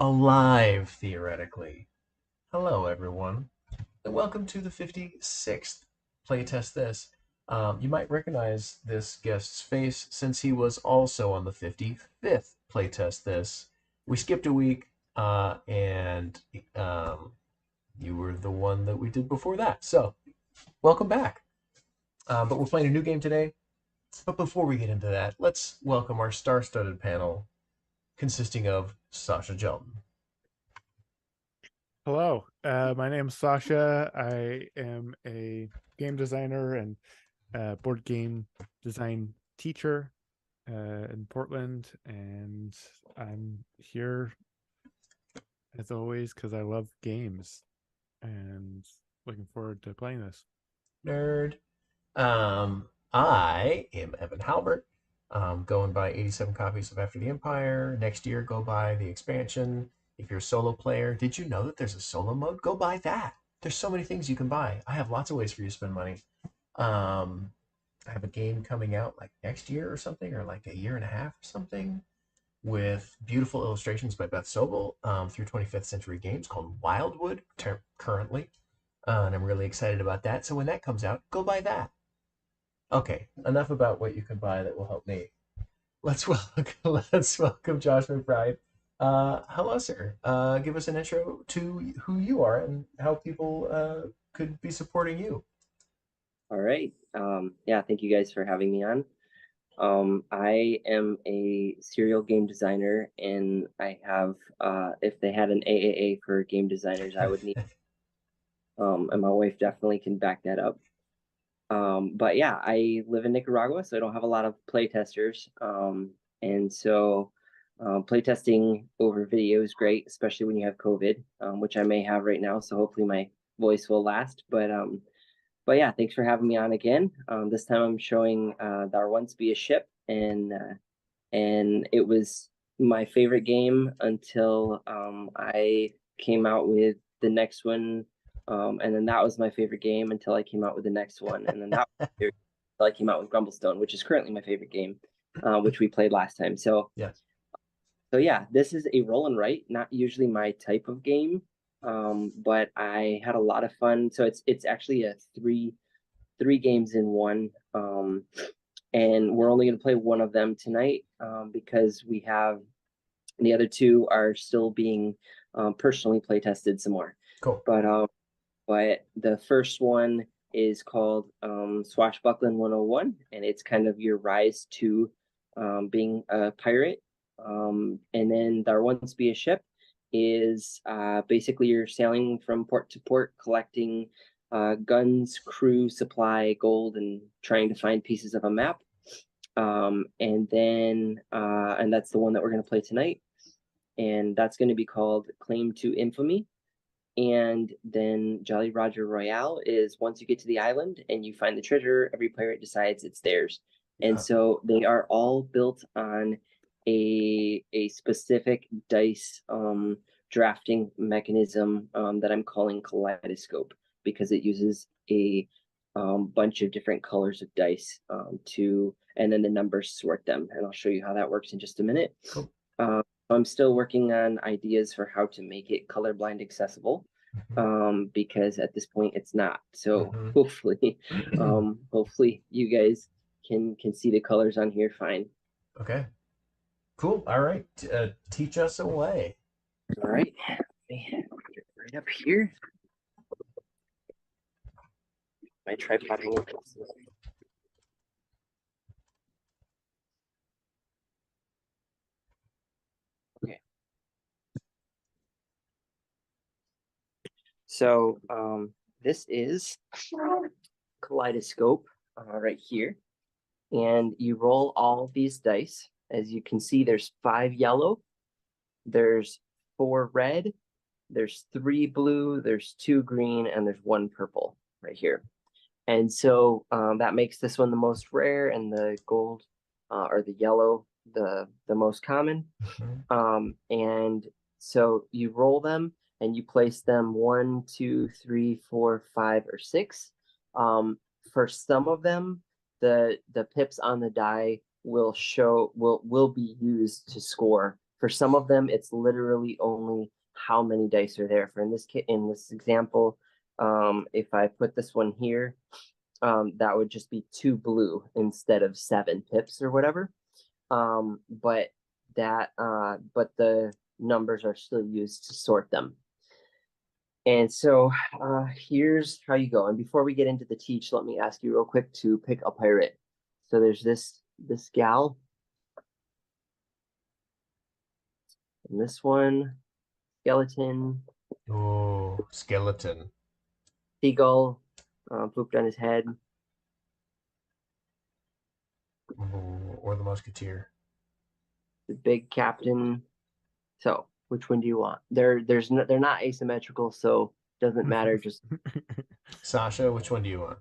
alive, theoretically. Hello, everyone, and welcome to the 56th Playtest This. You might recognize this guest's face since he was also on the 55th Playtest This. We skipped a week, and you were the one that we did before that. So, welcome back. But we're playing a new game today. But before we get into that, let's welcome our star-studded panel consisting of Sasha Jelton. Hello, my name is Sasha. I am a game designer and board game design teacher in Portland, and I'm here as always because I love games and looking forward to playing this. Nerd. I am Evan Halbert. Going by 87 copies of After the Empire. Next year, go buy the expansion. If you're a solo player, did you know that there's a solo mode? Go buy that. There's so many things you can buy. I have lots of ways for you to spend money. Um, I have a game coming out like next year or something, or like a year and a half or something, with beautiful illustrations by Beth Sobel through 25th Century Games called Wildwood currently. And I'm really excited about that. So when that comes out, go buy that. Okay, enough about what you can buy that will help me. Let's welcome Josh McBride. Hello, sir. Give us an intro to who you are and how people could be supporting you. All right. Yeah, thank you guys for having me on. I am a serial game designer, and I have, if they had an AAA for game designers, I would need, and my wife definitely can back that up. But yeah, I live in Nicaragua, so I don't have a lot of playtesters. And so playtesting over video is great, especially when you have COVID, which I may have right now. So hopefully my voice will last. But yeah, thanks for having me on again. This time I'm showing Thar Once Be a Ship, and it was my favorite game until I came out with the next one, and then that was my favorite game until I came out with the next one, and then that was my favorite until I came out with Grumblestone, which is currently my favorite game, which we played last time. Yes. So yeah, this is a roll and write, not usually my type of game, but I had a lot of fun. So it's actually a three games in one, and we're only going to play one of them tonight because we have the other two are still being personally play tested some more. Cool. But the first one is called Swashbuckling 101, and it's kind of your rise to being a pirate. And then There Once Be a Ship is basically you're sailing from port to port, collecting guns, crew, supply, gold, and trying to find pieces of a map. And that's the one that we're going to play tonight. And that's going to be called Claim to Infamy. And then Jolly Roger Royale is once you get to the island and you find the treasure, every pirate decides it's theirs. And so they are all built on a specific dice drafting mechanism that I'm calling Kaleidoscope, because it uses a bunch of different colors of dice and then the numbers sort them. And I'll show you how that works in just a minute. Cool. I'm still working on ideas for how to make it colorblind accessible, because at this point it's not. So hopefully you guys can see the colors on here fine. Okay. Cool. All right. Teach us away. All right. Let me get right up here. My tripod. Okay. So this is Kaleidoscope right here. And you roll all these dice. As you can see, there's 5 yellow, there's 4 red, there's 3 blue, there's 2 green, and there's 1 purple right here. And so that makes this one the most rare, and the gold or the yellow the most common. And so you roll them and you place them 1, 2, 3, 4, 5, or 6. For some of them, the pips on the die will be used to score For some of them, it's literally only how many dice are there. For in this example, if I put this one here, that would just be 2 blue instead of 7 pips or whatever. But the numbers are still used to sort them. And so here's how you go. And before we get into the teach, let me ask you real quick to pick a pirate. So there's this gal. And this one, skeleton. Oh, skeleton. Seagull, pooped on his head. Ooh, or the musketeer. The big captain. So which one do you want? They're not asymmetrical, so it doesn't matter. Just Sasha, which one do you want?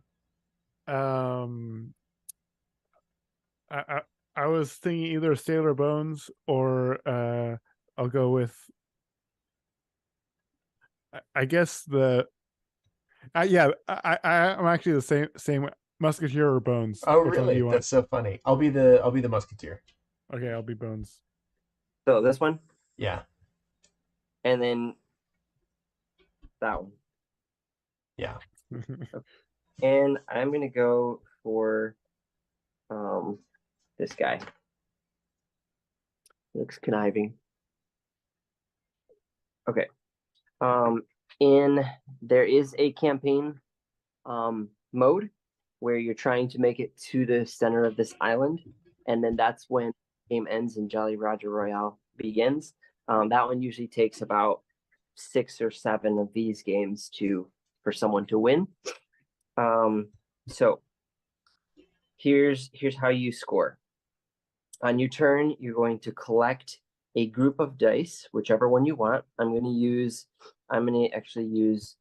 I was thinking either Sailor Bones or I'll go with I guess I'm actually the same Musketeer or Bones. Oh, Which one do really? you want? That's so funny. I'll be the musketeer. Okay, I'll be Bones. so this one, Yeah. and then that one. Yeah. And I'm gonna go for this guy. Looks conniving. Okay. There is a campaign mode where you're trying to make it to the center of this island, and then that's when the game ends and Jolly Roger Royale begins. That one usually takes about 6 or 7 of these games for someone to win. So here's how you score. On your turn, you're going to collect a group of dice, whichever one you want. I'm going to actually use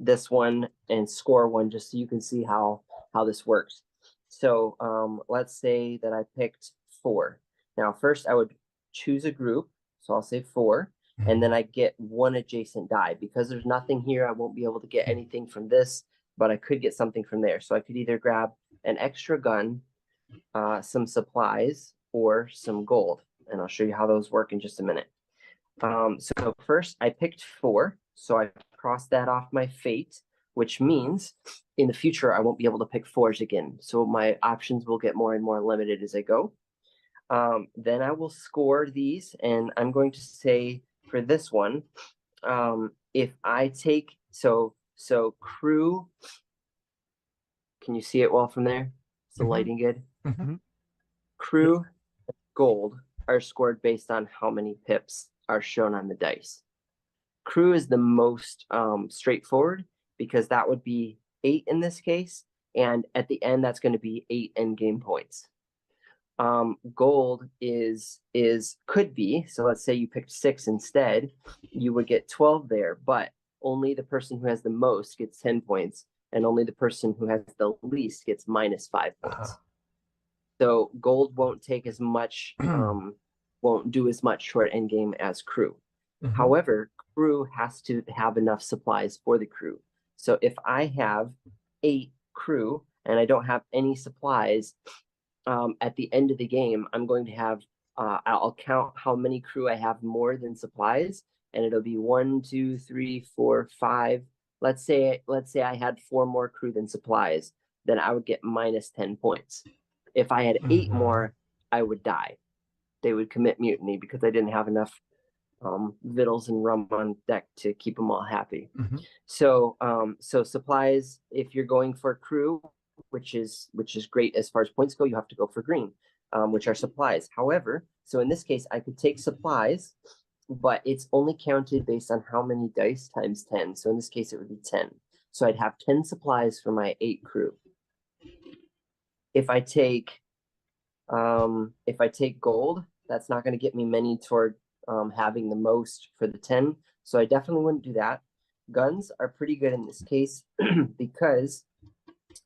this one and score one just so you can see how this works. So let's say that I picked 4. Now, first I would choose a group. So I'll say 4, and then I get 1 adjacent die. Because there's nothing here, I won't be able to get anything from this, but I could get something from there. So I could either grab an extra gun, some supplies, or some gold. And I'll show you how those work in just a minute. So first I picked 4. So I crossed that off my fate, which means in the future I won't be able to pick 4s again. So my options will get more and more limited as I go. Then I will score these, and I'm going to say for this one, if I take so crew, can you see it well from there? Is the lighting good? Crew gold are scored based on how many pips are shown on the dice. Crew is the most straightforward because that would be 8 in this case, and at the end that's going to be 8 end game points. Gold could be, so let's say you picked 6 instead, you would get 12 there, but only the person who has the most gets 10 points, and only the person who has the least gets minus 5 points. So gold won't take as much, won't do as much toward end game as crew. However, crew has to have enough supplies for the crew. So if I have 8 crew and I don't have any supplies, at the end of the game, I'm going to have, I'll count how many crew I have more than supplies, and it'll be 1, 2, 3, 4, 5. Let's say I had 4 more crew than supplies, then I would get minus 10 points. If I had 8 more, I would die. They would commit mutiny because I didn't have enough vittles and rum on deck to keep them all happy. So supplies, if you're going for crew, which is great as far as points go, you have to go for green, which are supplies. However, so in this case, I could take supplies, but it's only counted based on how many dice times 10. So in this case, it would be 10. So I'd have 10 supplies for my 8 crew. If I take gold, that's not going to get me many toward having the most for the 10. So I definitely wouldn't do that. Guns are pretty good in this case because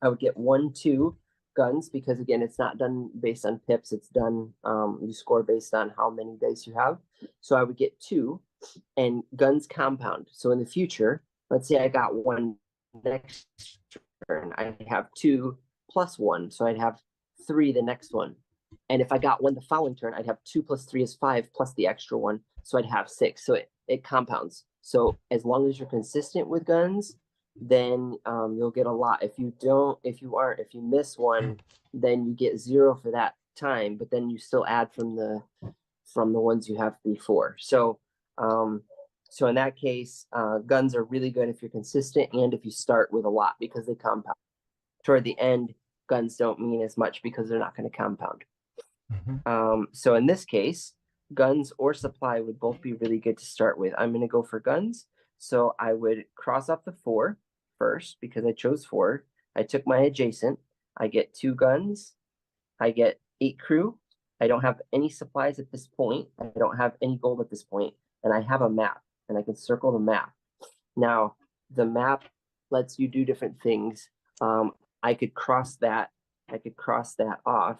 I would get 1, 2 guns because again, it's not done based on pips. It's done, you score based on how many dice you have. So I would get 2, and guns compound. So in the future, let's say I got 1 next turn, I have 2 plus 1. So I'd have 3 the next one. And if I got one the following turn, I'd have 2 plus 3 is 5 plus the extra one. So I'd have 6. So it compounds. So as long as you're consistent with guns, then you'll get a lot. If you miss one, then you get 0 for that time, but then you still add from the ones you have before. So so in that case, guns are really good if you're consistent and if you start with a lot because they compound. Toward the end, guns don't mean as much because they're not going to compound. So in this case, guns or supply would both be really good to start with. I'm going to go for guns. So I would cross off the 4 first because I chose 4. I took my adjacent. I get 2 guns. I get 8 crew. I don't have any supplies at this point. I don't have any gold at this point. And I have a map, and I can circle the map. Now, the map lets you do different things. I could cross that off,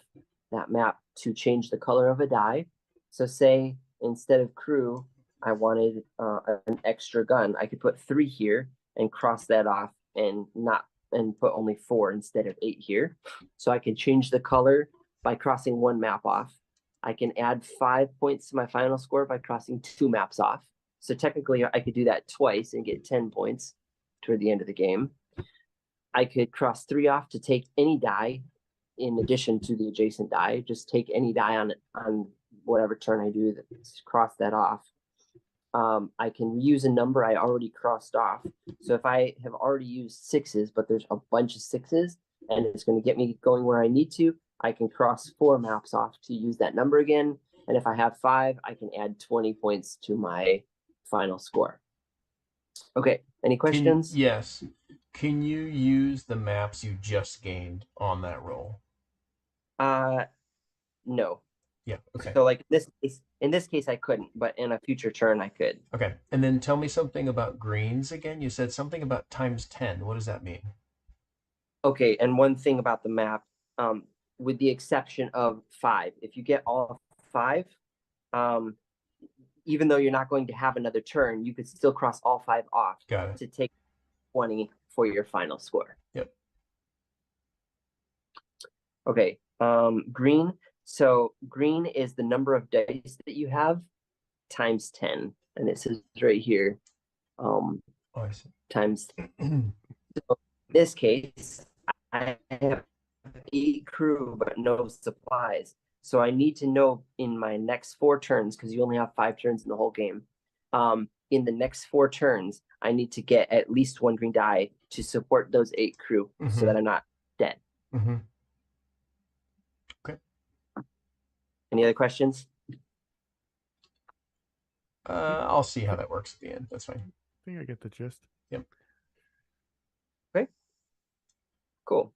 that map, to change the color of a die. So say instead of crew, I wanted an extra gun. I could put 3 here and cross that off and put only 4 instead of 8 here. So I can change the color by crossing 1 map off. I can add 5 points to my final score by crossing 2 maps off. So technically I could do that twice and get 10 points toward the end of the game. I could cross 3 off to take any die in addition to the adjacent die. Just take any die on whatever turn I do, cross that off. I can reuse a number I already crossed off. So if I have already used 6s, but there's a bunch of 6s, and it's going to get me going where I need to, I can cross 4 maps off to use that number again. And if I have 5, I can add 20 points to my final score. Okay, any questions? Yes. Can you use the maps you just gained on that roll? No. Yeah, okay. So like in this case I couldn't, but in a future turn I could. Okay, and then tell me something about greens again. You said something about times 10. What does that mean? Okay, and one thing about the map, with the exception of 5, if you get all 5, even though you're not going to have another turn, you could still cross all 5 off. Got it. To take 20 for your final score. Yep. Okay, green. So green is the number of dice that you have times 10, and it says right here, I see. times 10. So in this case, I have 8 crew but no supplies. So I need to know in my next 4 turns, because you only have 5 turns in the whole game. In the next 4 turns, I need to get at least 1 green die to support those 8 crew so that I'm not dead. Okay. Any other questions? I'll see how that works at the end. That's fine. I think I get the gist. Yep. Okay. Cool.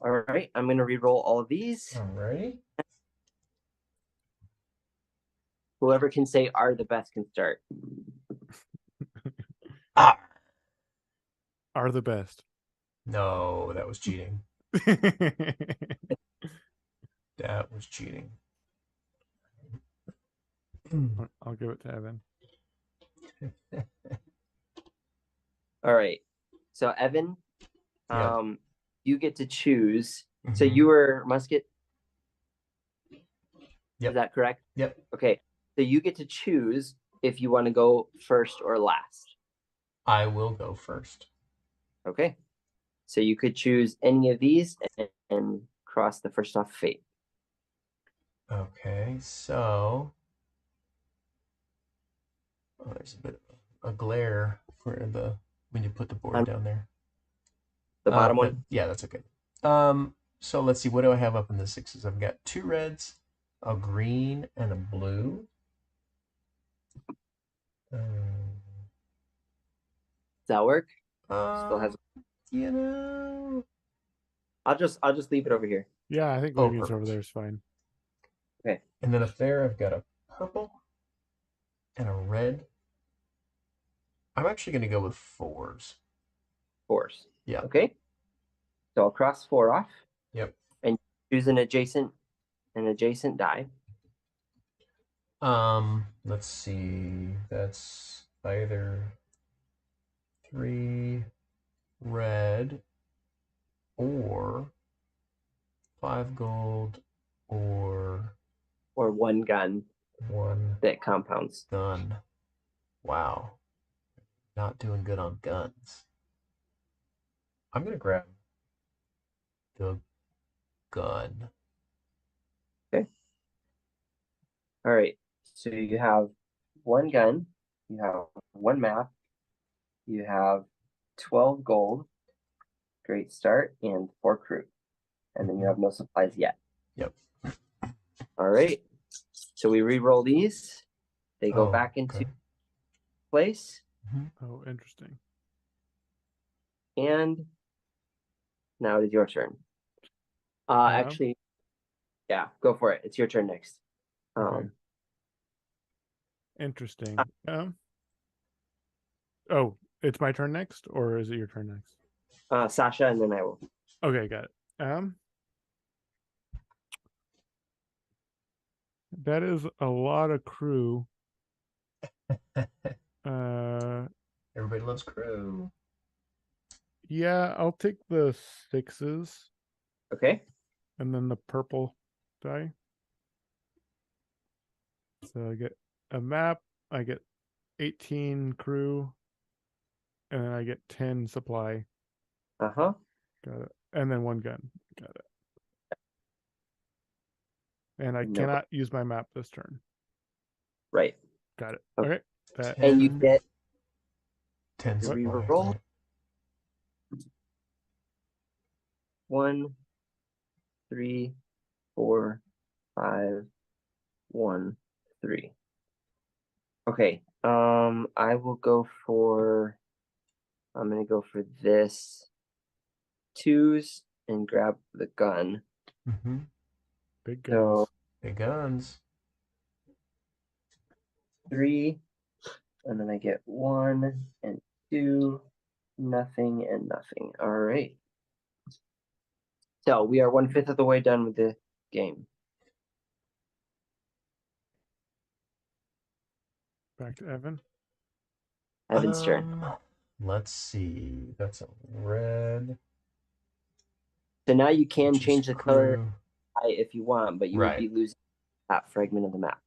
All right, I'm going to re-roll all of these. All righty. Whoever can say are the best can start. Ah! Are the best. No, that was cheating. That was cheating. I'll give it to Evan. All right. So Evan, Yeah. you get to choose. So you were musket? Yep. Is that correct? Yep. Okay. So you get to choose if you want to go first or last. I will go first. Okay. So you could choose any of these and cross the first off fate. Okay, so there's a bit of a glare for when you put the board down there. The bottom but, one? Yeah, that's okay. So let's see, what do I have up in the 6s? I've got 2 reds, a green, and a blue. Does that work? Still has. You know, I'll just leave it over here. Yeah, I think leaving it over there is fine. Okay. And then up there, I've got a purple and a red. I'm actually going to go with 4s. 4s. Yeah. Okay. So I'll cross 4 off. Yep. And choose an adjacent die. Let's see. That's either 3 red or 5 gold or 1 gun 1 that compounds. gun. Wow. Not doing good on guns. I'm going to grab the gun. Okay. All right. So you have 1 gun, you have 1 map, you have 12 gold, great start, and 4 crew. And then you have no supplies yet. Yep. All right. So we re-roll these. They go back into place. Oh, interesting. And now it is your turn. Actually, yeah, go for it. It's your turn next. Okay. Interesting. Oh, it's my turn next, or is it your turn next? Sasha, and then I will. Okay, got it. That is a lot of crew. Everybody loves crew. Yeah, I'll take the 6s. Okay. And then the purple die. So I get a map, I get 18 crew, and then I get 10 supply. Uh-huh. Got it. And then 1 gun. Got it. And I No. cannot use my map this turn. Right. Got it. Okay. Okay. And you get 10 your supplies, reroll. right? 1, 3, 4, 5, 1, 3. Okay. I will go for. I'm gonna go for this 2s and grab the gun. Big guns. So Big guns. 3, and then I get 1 and 2, nothing and nothing. All right. So we are 1/5 of the way done with the game. Back to Evan. Evan's turn. Let's see. That's a red. So now you can which is change the color crew. if you want, but you would be losing that fragment of the map.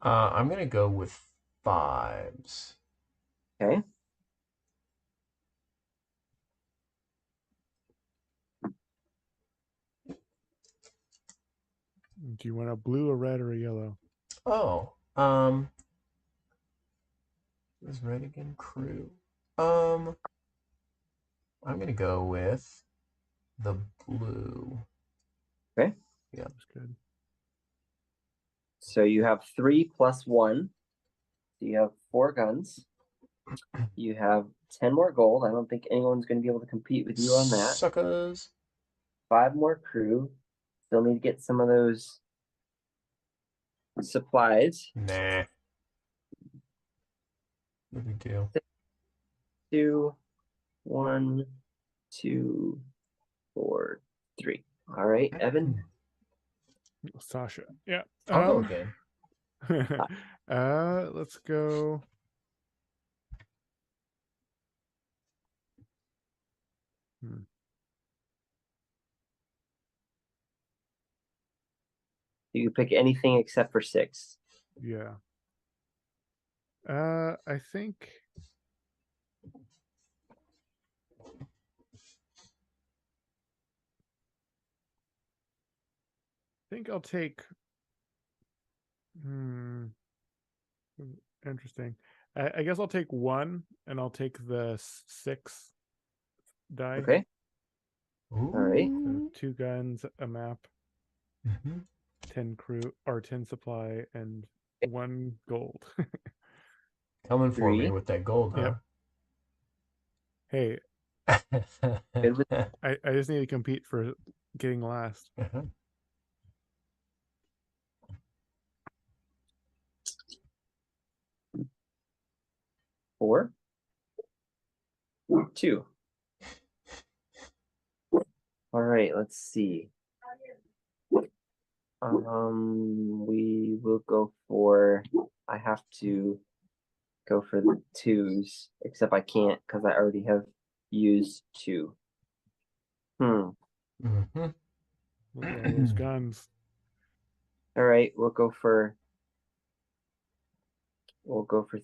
I'm gonna go with 5s. Okay. Do you want a blue, a red, or a yellow? Oh, is red again crew? I'm gonna go with the blue. Okay. Yeah. That's good. So you have 3 plus 1. So you have 4 guns. You have 10 more gold. I don't think anyone's going to be able to compete with you on that. Suckers. 5 more crew. Still need to get some of those supplies. Nah. No big deal. 2, 1, 2, 4, 3. All right, Evan. Sasha. Yeah. I'll go again. Let's go. You can pick anything except for 6. Yeah. I think I'll take interesting. I guess I'll take 1 and I'll take the 6 die. Okay. Ooh. All right. So 2 guns, a map, 10 crew or 10 supply, and 1 gold. Coming for 3. me with that gold, huh? Hey, Good with I just need to compete for getting last. 4, 2. All right, let's see. We will go for. I have to go for the 2s, except I can't because I already have used 2. Look at all those guns. All right, we'll go for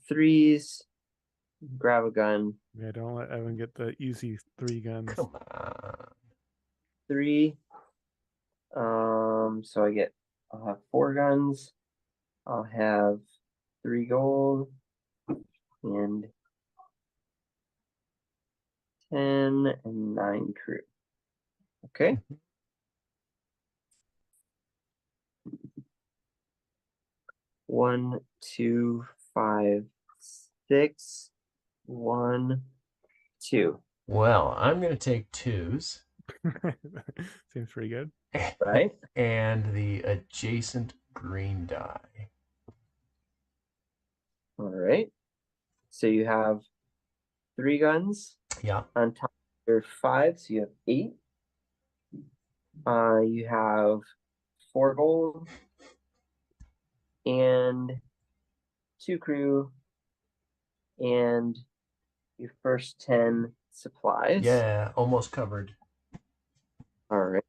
threes. Grab a gun. Yeah, don't let Evan get the easy 3 guns. Come on. 3. So I'll have 4 guns. I'll have 3 gold and 10 and 9 crew. Okay. One, 2, 5, 6. 1, 2. Well, I'm going to take 2s. Seems pretty good. Right. And the adjacent green die. All right. So you have 3 guns Yeah. on top of your 5, so you have 8. You have 4 gold and 2 crew and your first 10 supplies. Yeah, almost covered. All right.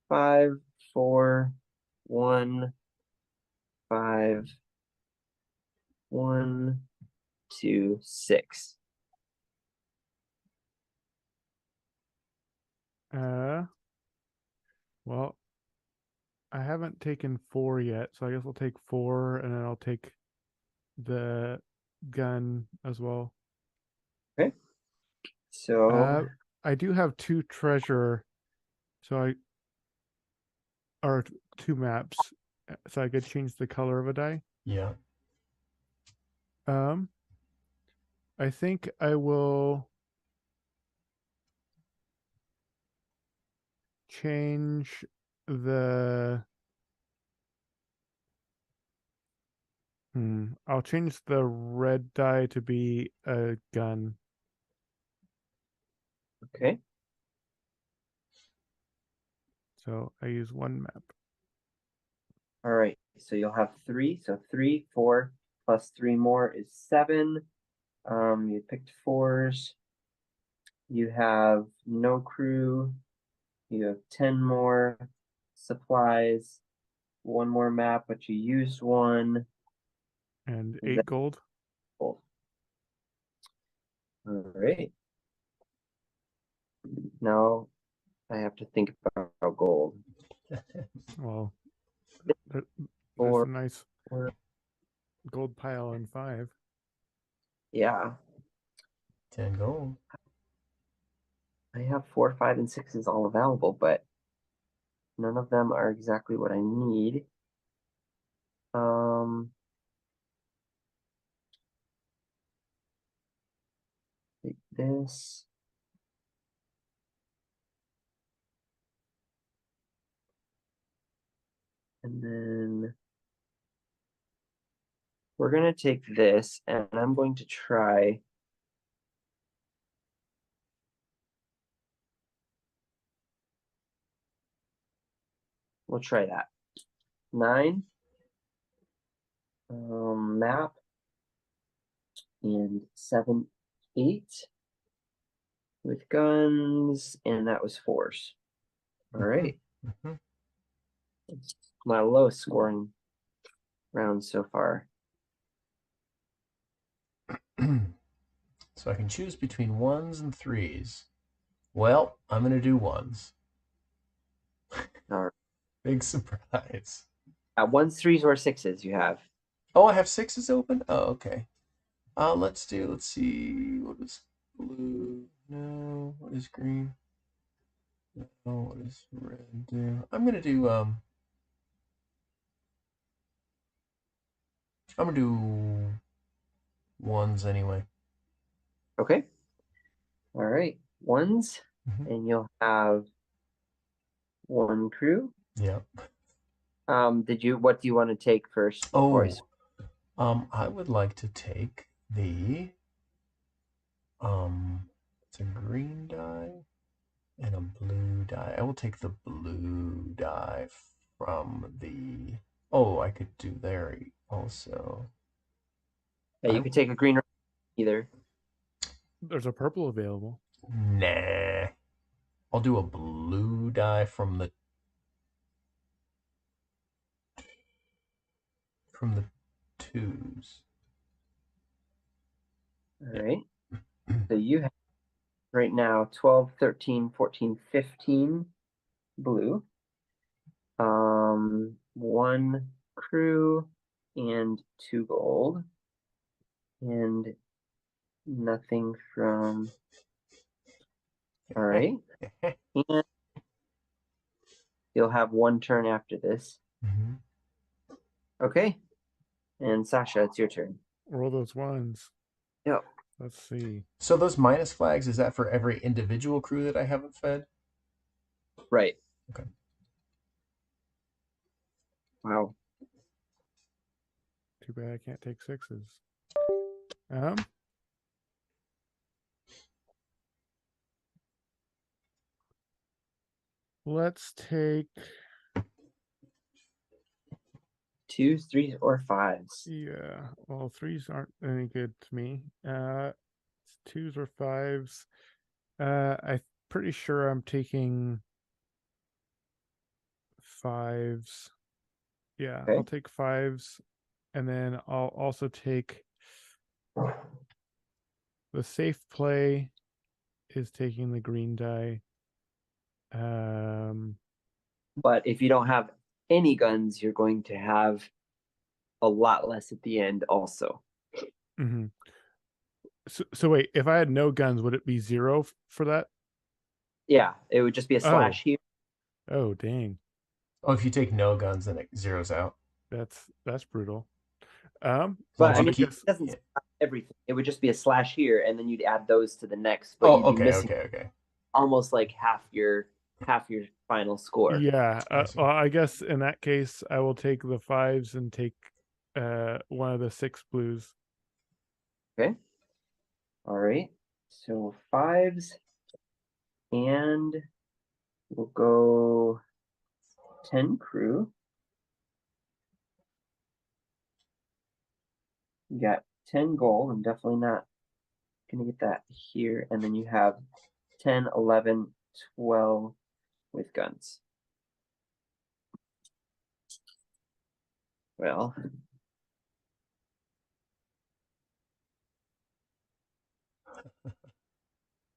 5, 4, 1, 5, 1, 2, 6. Well, I haven't taken 4 yet, so I guess I'll take 4 and then I'll take the gun as well. Okay. So I do have 2 treasure, so or 2 maps, so I could change the color of a die. Yeah. I think I will change the I'll change the red die to be a gun. okay. So I use 1 map. All right. So you'll have 3. So 3, 4 plus 3 more is 7. You picked 4s. You have no crew. You have 10 more supplies. 1 more map, but you used 1. And Is 8 that gold. cool? All right. Now I have to think about gold. Well, there's Four, a nice gold pile in 5. yeah. 10 gold. I have 4, 5, and 6s all available, but none of them are exactly what I need. Take this. And then we're going to take this, and I'm going to try. We'll try that. 9. Map. And 7, 8. With guns, and that was 4s. All right. Mhm. It's my lowest scoring round so far. So I can choose between 1s and 3s. Well, I'm going to do 1s. All right. Big surprise. 1s, 3s, or 6s you have. Oh, I have 6s open? Oh, okay. Let's see, what is blue? No, what is green? No, what does red do? I'm gonna do, I'm gonna do 1s anyway. Okay. All right. 1s, and you'll have 1 crew. Yeah. What do you want to take first? I would like to take the, it's a green die and a blue die. I will take the blue die from the, I could do there also. Yeah, you could take a green or either. There's a purple available. Nah. I'll do a blue die from the twos. All right. So you have right now 12, 13, 14, 15 blue. One crew and 2 gold. And nothing from. All right. And you'll have 1 turn after this. Mhm. Okay. And Sasha, it's your turn. Roll those ones. Yep. Let's see. So those minus flags, is that for every individual crew that I haven't fed? Right. Okay. Wow. Too bad I can't take sixes. Let's take 2s, 3s, or 5s. yeah. Well, threes aren't any good to me. Twos or fives. I'm pretty sure I'm taking fives. Yeah, Okay. I'll take fives, and then I'll also take the safe play is taking the green die. But if you don't have any guns, you're going to have a lot less at the end also. mhm. So wait, if I had no guns, would it be 0 for that? Yeah, it would just be a Oh. slash here. Oh, dang. Oh, if you take no guns, then it zeroes out. That's brutal. So But if I you mean, keep, it doesn't slash everything. It would just be a slash here, and then you'd add those to the next. But oh, you'd be okay, missing okay. almost like half your final score. Yeah. I see. Well, I guess in that case, I will take the fives and take one of the 6 blues. Okay. All right. So 5s, and we'll go 10 crew. You got 10 gold. I'm definitely not going to get that here. And then you have 10, 11, 12 with guns. Well,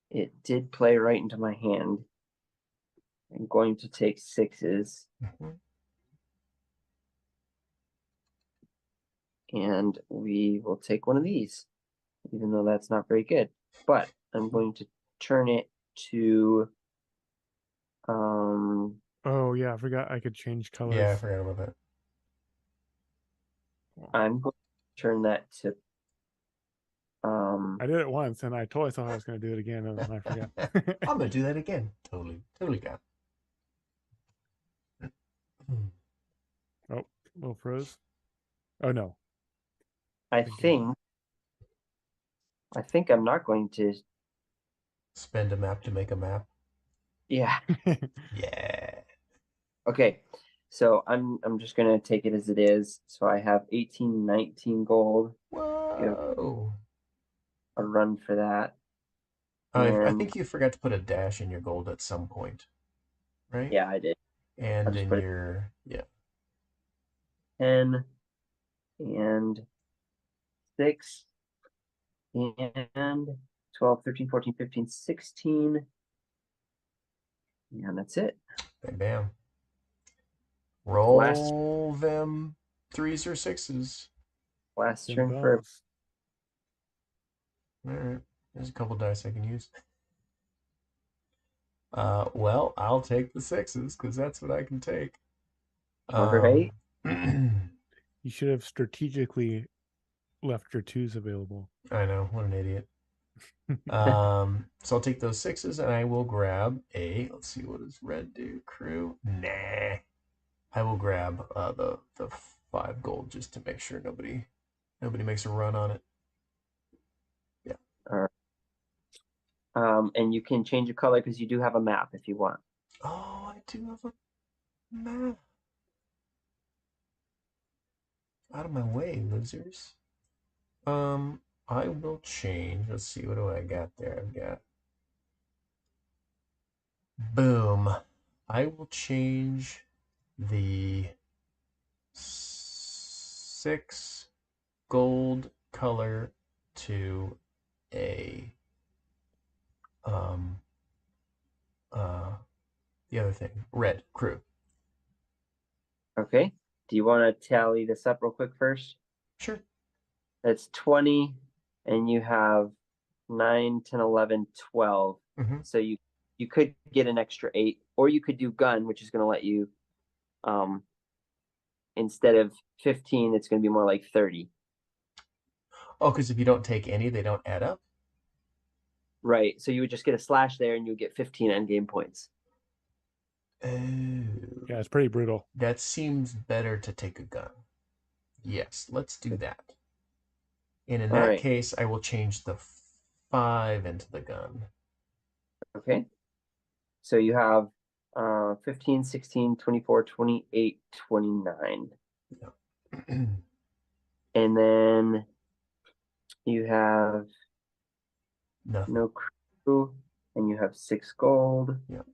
it did play right into my hand. I'm going to take 6s. Mhm. And we will take one of these, even though that's not very good. But I'm going to turn it to Oh yeah, I forgot I could change colors. Yeah, I forgot about that. I'm going to turn that to I did it once, and I told myself I was going to do it again, and then I forgot. I'm gonna do that again. Totally got. Oh, little froze. Oh no. I think I'm not going to. Spend a map to make a map. Yeah. Yeah. Okay. So I'm just gonna take it as it is. So I have 18, 19 gold. Whoa. A run for that. I think you forgot to put a dash in your gold at some point, right? Yeah, I did. And just in put your 10 and 6 and 12, 13, 14, 15, 16. And that's it. bam bam. Roll them 3s or 6s. Last turn for All right. There's a couple dice I can use. Well, I'll take the 6s because that's what I can take. all right. You should have strategically left your 2s available. I know, what an idiot. So I'll take those 6s and I will grab a. Let's see, what does red do? Crew? Nah. I will grab the 5 gold just to make sure nobody makes a run on it. Yeah. All right. And you can change your color because you do have a map if you want. Oh, I do have a map. Out of my way, losers. I will change. Let's see, what do I got there? I've got Boom. I will change the 6 gold color to a the other thing, red crew. Okay. Do you want to tally this up real quick first? Sure. That's 20, and you have 9, 10, 11, 12. Mhm. So you could get an extra 8, or you could do gun, which is going to let you, instead of 15, it's going to be more like 30. Oh, because if you don't take any, they don't add up? Right. So you would just get a slash there, and you would get 15 end game points. Oh. Yeah, it's pretty brutal. That seems better to take a gun. Yes, let's do that. And in All that right. case, I will change the 5 into the gun. Okay. So you have 15, 16, 24, 28, 29. And then you have Nothing. no crew, and you have 6 gold. Yep.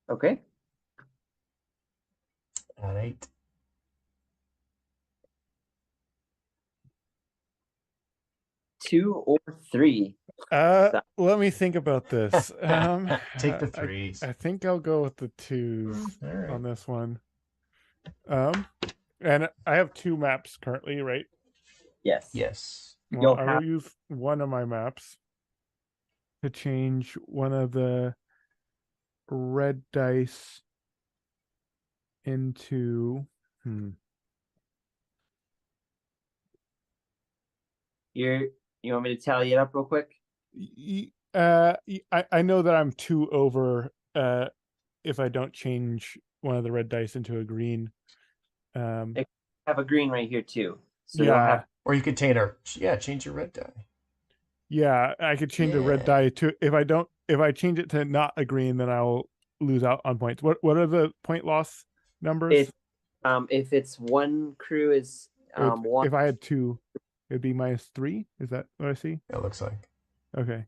Okay. At 8. Two or three. Let me think about this. Take the 3s. I think I'll go with the 2s All right. on this one. And I have 2 maps currently, right? Yes. Yes. Well, I will use one of my maps to change one of the red dice into You want me to tally it up real quick? I know that I'm 2 over if I don't change one of the red dice into a green. I have a green right here too. So yeah. you'll have, Or you could change your red die. Yeah, I could change a red die to if I change it to not a green, then I'll lose out on points. What are the point loss numbers? if it's one crew is one. If I had 2, it'd be -3. Is that what I see? It looks like. Okay.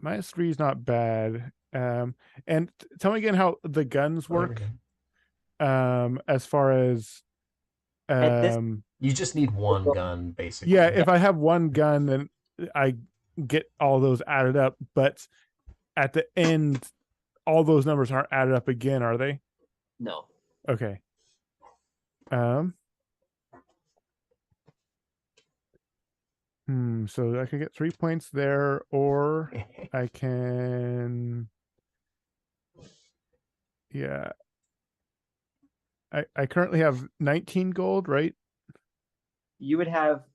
-3 is not bad. And tell me again how the guns work. As far as you just need one gun, basically. Yeah, if I have one gun, then I get all those added up. But at the end, all those numbers aren't added up again, are they? No. Okay. So I can get 3 points there, or I can. Yeah. I currently have 19 gold, right? You would have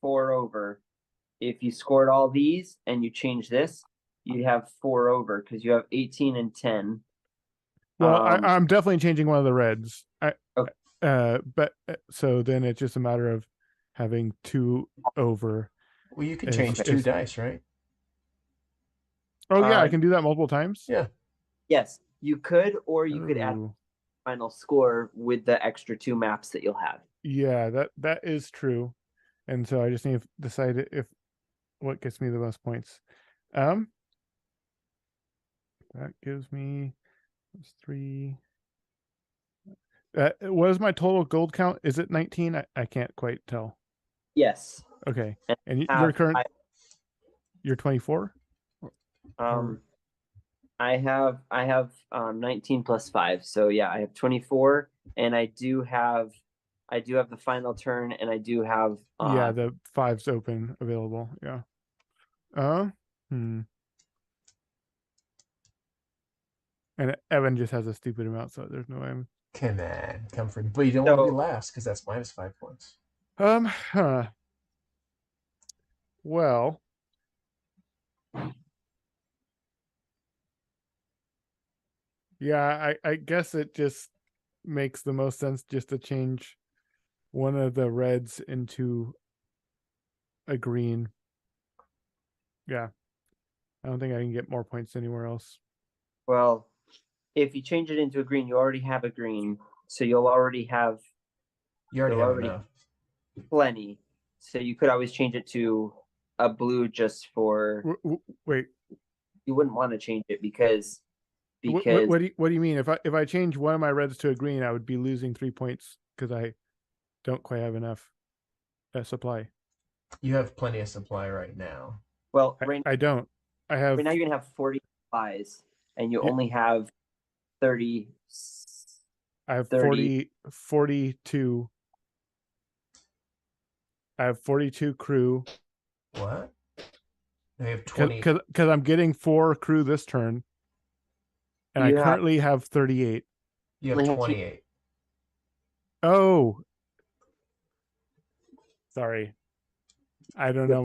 4 over. If you scored all these and you change this, you'd have 4 over because you have 18 and 10. Well, I'm definitely changing one of the reds. But so then it's just a matter of having 2 over. Well, you can change 2 dice, right? Oh yeah, I can do that multiple times. Yeah. Yes, you could, or you could add final score with the extra 2 maps that you'll have. Yeah, that is true, and so I just need to decide if what gets me the most points. That gives me 3. What is my total gold count? Is it 19? I can't quite tell. Yes. Okay, and your current. You're 24. I have 19 plus 5, so yeah, I have 24, and I do have the final turn, and I do have yeah, the 5's open available. Yeah. And Evan just has a stupid amount, so there's no way I'm. Come on, come for. But you don't want to be last because that's -5 points. Well. Yeah, I guess it just makes the most sense just to change one of the reds into a green. Yeah. I don't think I can get more points anywhere else. Well, if you change it into a green, you already have a green, so you'll already have. You already have plenty. So you could always change it to a blue just for. Wait. you wouldn't want to change it because What do you mean? If I change one of my reds to a green, I would be losing 3 points because I don't quite have enough supply. You have plenty of supply right now. well, I don't. I have. right now you're gonna have 40 supplies, and you Yeah. only have 30. I have 30. 42. I have 42 crew. What? I have 20. Because I'm getting 4 crew this turn, and I currently have 38. You have 28. Oh, sorry. I don't know.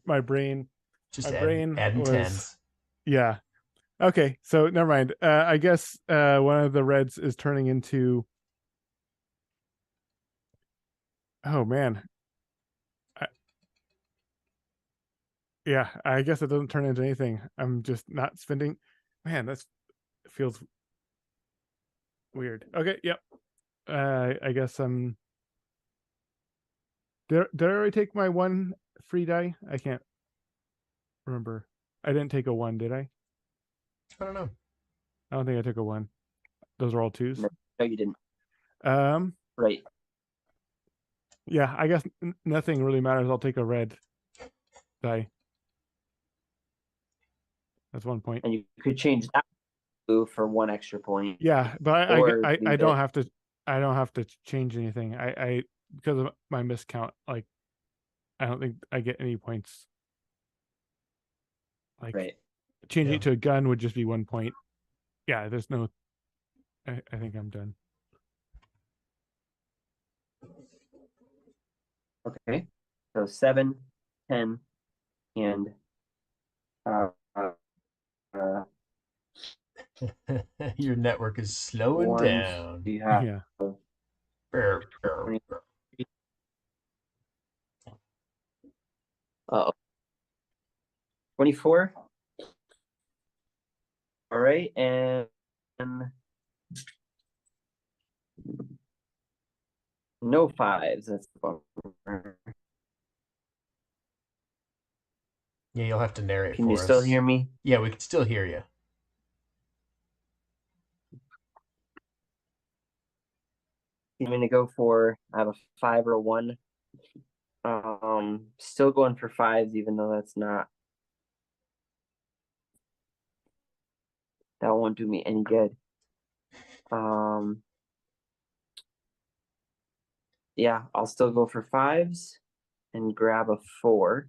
My brain. Just my brain adding was, tens. Yeah. Okay, so never mind. I guess one of the reds is turning into. Oh man. Yeah, I guess it doesn't turn into anything. I'm just not spending. Man, that feels weird. Okay, yep. I guess I'm. Did I already take my 1 free die? I can't remember. I didn't take a 1, did I? I don't know. I don't think I took a 1. Those are all 2s. No, you didn't. Right. Yeah, I guess nothing really matters. I'll take a red die. That's 1 point. And you could change that blue for 1 extra point. Yeah, but I don't have to. I don't have to change anything. I because of my miscount. Like, I don't think I get any points. Like, changing it to a gun would just be 1 point. Yeah, there's no. I think I'm done. Okay, so 7, 10, and your network is slowing down. You have Yeah. 24. All right, and no 5s. That's the bummer. Yeah, you'll have to narrate Can for you us. still hear me? Yeah, we can still hear you. I'm going to go for, I have a 5 or a 1. Still going for 5s, even though that's not, that won't do me any good. Yeah, I'll still go for 5s and grab a 4.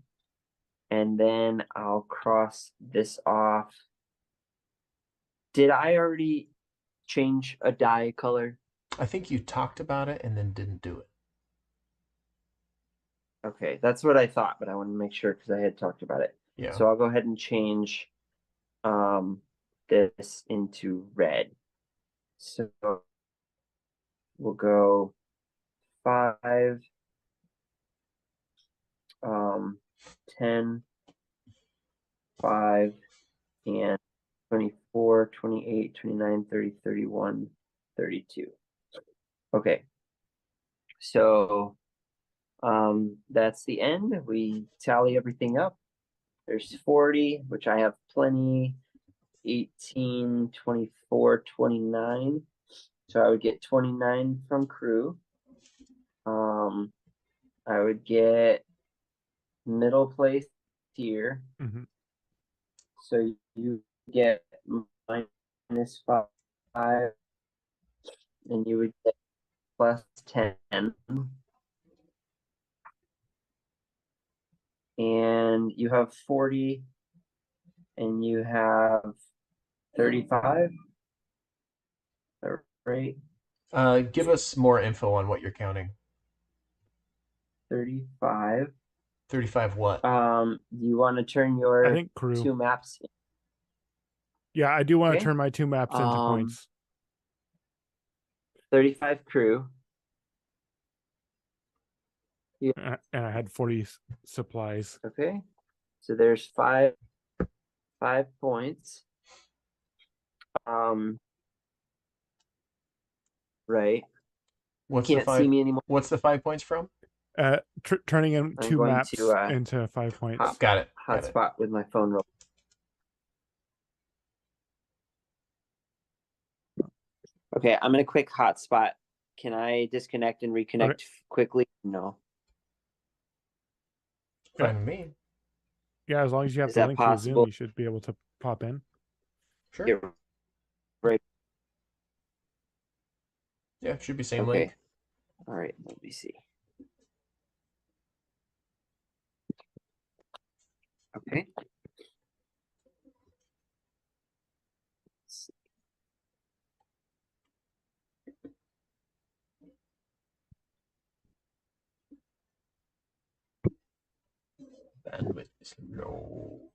And then I'll cross this off. Did I already change a die color? I think you talked about it and then didn't do it. Okay, that's what I thought, but I want to make sure because I had talked about it. Yeah. So I'll go ahead and change this into red. So we'll go 5, 10, 5, and 24, 28, 29, 30, 31, 32. Okay. So that's the end. We tally everything up. There's 40, which I have plenty. 18, 24, 29. So I would get 29 from crew. I would get middle place here. Mm-hmm. So you get -5, and you would get +10. And you have 40, and you have 35. Right? Give us more info on what you're counting. 35. 35 what? You want to turn your I think crew. 2 maps? Yeah, I do want to turn my 2 maps into points. 35 crew. And I had 40 supplies. Okay, so there's 5 points. Right. What's Can't the 5? See me anymore. What's the 5 points from? Turning in 2 maps into 5 points. Got it. Hotspot with my phone roll. Okay, I'm in a quick hotspot. Can I disconnect and reconnect quickly? No. Fine with me. Yeah, as long as you have Is the that link for Zoom, possible? you should be able to pop in. Sure. Yeah, right. Yeah, should be same Okay. link. All right, let me see. Okay. Bandwidth is low.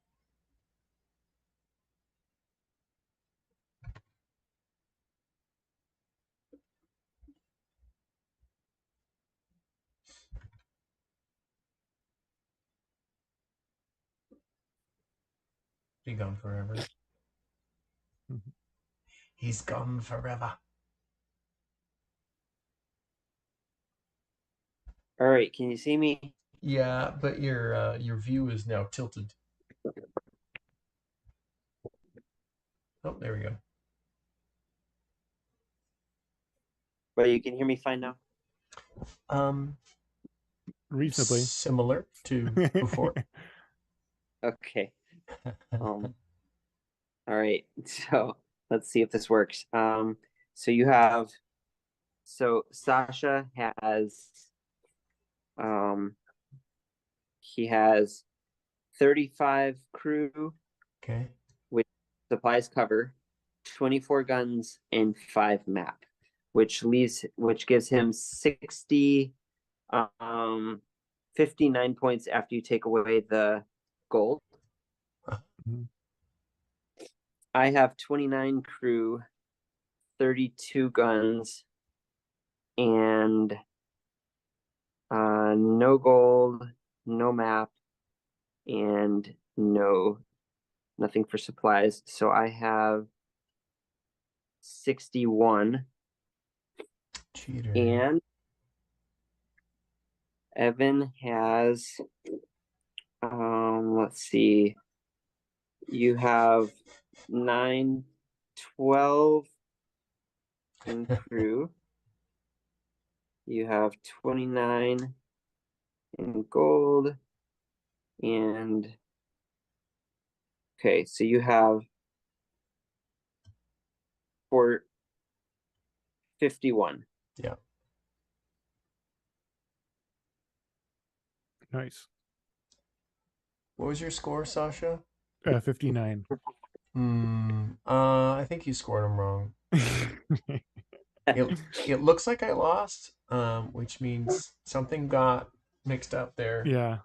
Be gone forever. Mhm. He's gone forever. All right, can you see me? Yeah, but your view is now tilted. Oh, there we go. But you can hear me fine now? Reasonably. Similar to before. Okay. All right. So let's see if this works. So you have Sasha has he has 35 crew, Okay. which supplies cover, 24 guns, and 5 map, which gives him 59 points after you take away the gold. Mhm. I have 29 crew, 32 guns, and no gold, no map, and nothing for supplies. So I have 61. Cheater. And Evan has let's see. You have 9, 12 in crew. You have 29 in gold. And okay, so you have 51. Yeah. Nice. What was your score, Sasha? 59. I think you scored them wrong. It looks like I lost, which means something got mixed up there. Yeah.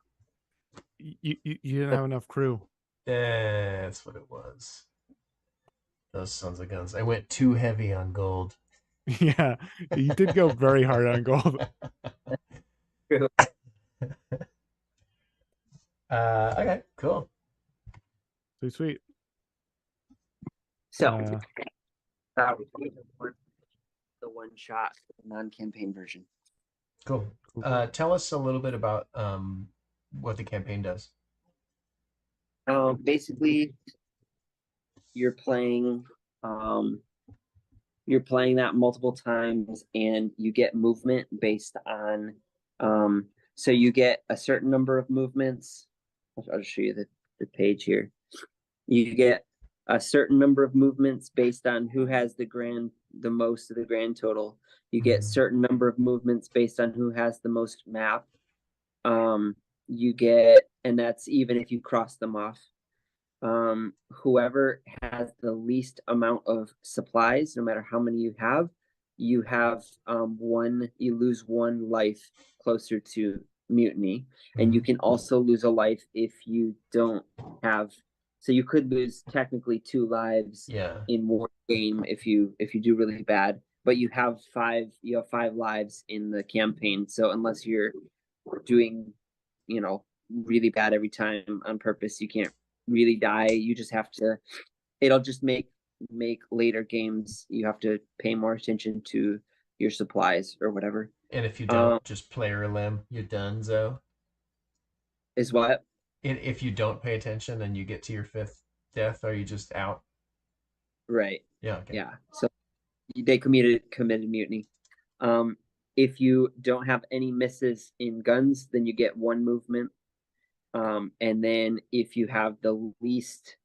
You didn't have enough crew. That's what it was. Those sons of guns. I went too heavy on gold. Yeah. You did go very hard on gold. Okay, cool. Sweet, sweet. So that was the one shot non-campaign version. Cool. Tell us a little bit about what the campaign does. Basically, you're playing that multiple times, and you get movement based on so you get a certain number of movements. I'll just show you the page here. You get a certain number of movements based on who has the most of the grand total. You get certain number of movements based on who has the most map. You get, and that's even if you cross them off. Whoever has the least amount of supplies, no matter how many you have you lose 1 life closer to mutiny. And you can also lose a life if you don't have, so you could lose technically 2 lives in one game if you do really bad, but you have 5 lives in the campaign. So unless you're doing really bad every time on purpose, you can't really die. You just have to, it'll just make later games, you have to pay more attention to your supplies or whatever. And if you don't, just player limb, you're done, Zo. Is what? If you don't pay attention and you get to your 5th death, are you just out? Right. Yeah. Okay. Yeah. So They committed mutiny. If you don't have any misses in guns, then you get 1 movement. And then if you have the least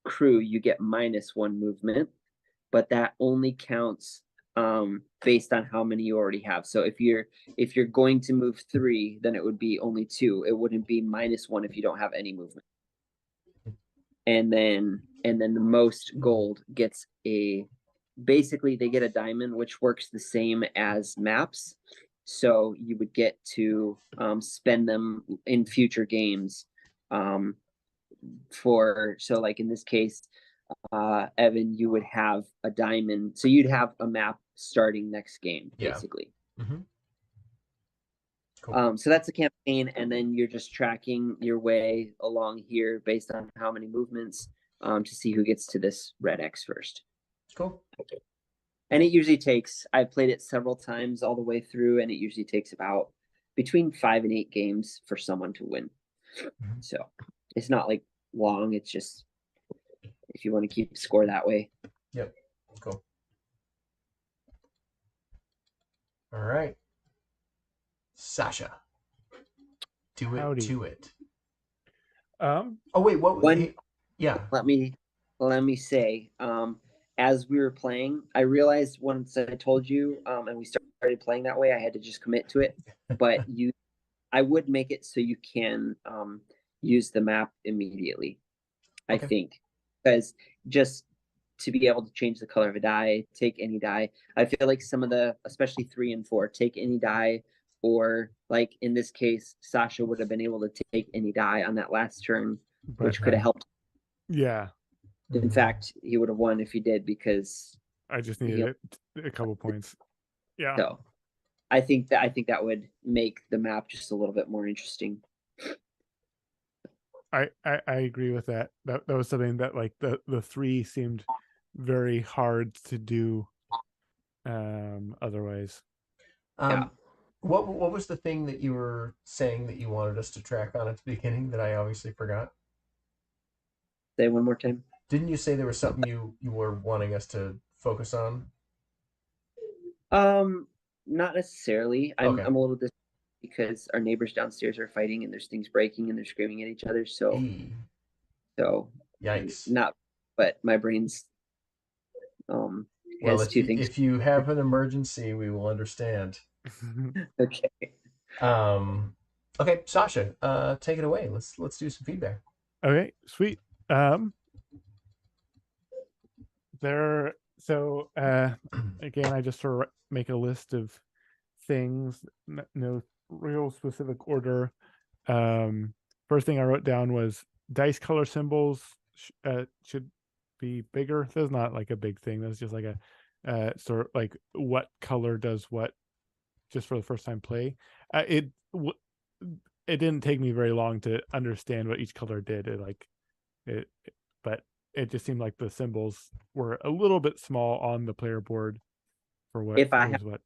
crew, you get -1 movement, but that only counts based on how many you already have. So if you're going to move 3, then it would be only 2. It wouldn't be -1 if you don't have any movement. And then the most gold gets basically they get a diamond, which works the same as maps. So you would get to spend them in future games. So like in this case, Evan, you would have a diamond. So you'd have a map starting next game, basically. Mm-hmm. Cool. So that's the campaign, and then you're just tracking your way along here based on how many movements to see who gets to this red X first. Cool. And it usually takes, I've played it several times all the way through, and it usually takes about between 5 and 8 games for someone to win. Mm-hmm. So it's not like long, it's just if you want to keep score that way. Yep. Cool. All right. Sasha. Do it Howdy. to it. Oh wait, what was yeah. Let me say, as we were playing, I realized once I told you, and we started playing that way, I had to just commit to it. But I would make it so you can use the map immediately. Okay. I think, because just to be able to change the color of a die, take any die. I feel like some of especially 3 and 4, take any die, or like in this case, Sasha would have been able to take any die on that last turn, which could have helped. Yeah. In fact, he would have won if he did, because I just needed a couple points. Yeah. So I think that would make the map just a little bit more interesting. I agree with that. That was something that like the 3 seemed very hard to do otherwise. Yeah. What was the thing that you were saying that you wanted us to track on at the beginning that I obviously forgot? Say one more time. Didn't you say there was something you were wanting us to focus on? Not necessarily. I'm a little disappointed because our neighbors downstairs are fighting and there's things breaking and they're screaming at each other. So yikes. Not, but my brain's well, has 2 things. If you have an emergency, we will understand. Okay. Okay, Sasha, take it away. Let's do some feedback. Okay, sweet. Again, I just sort of make a list of things, no real specific order. First thing I wrote down was dice color symbols should be bigger. That's not like a big thing. That's just like a sort of like what color does what, just for the first time play. It didn't take me very long to understand what each color did. But it just seemed like the symbols were a little bit small on the player board for what. If I have a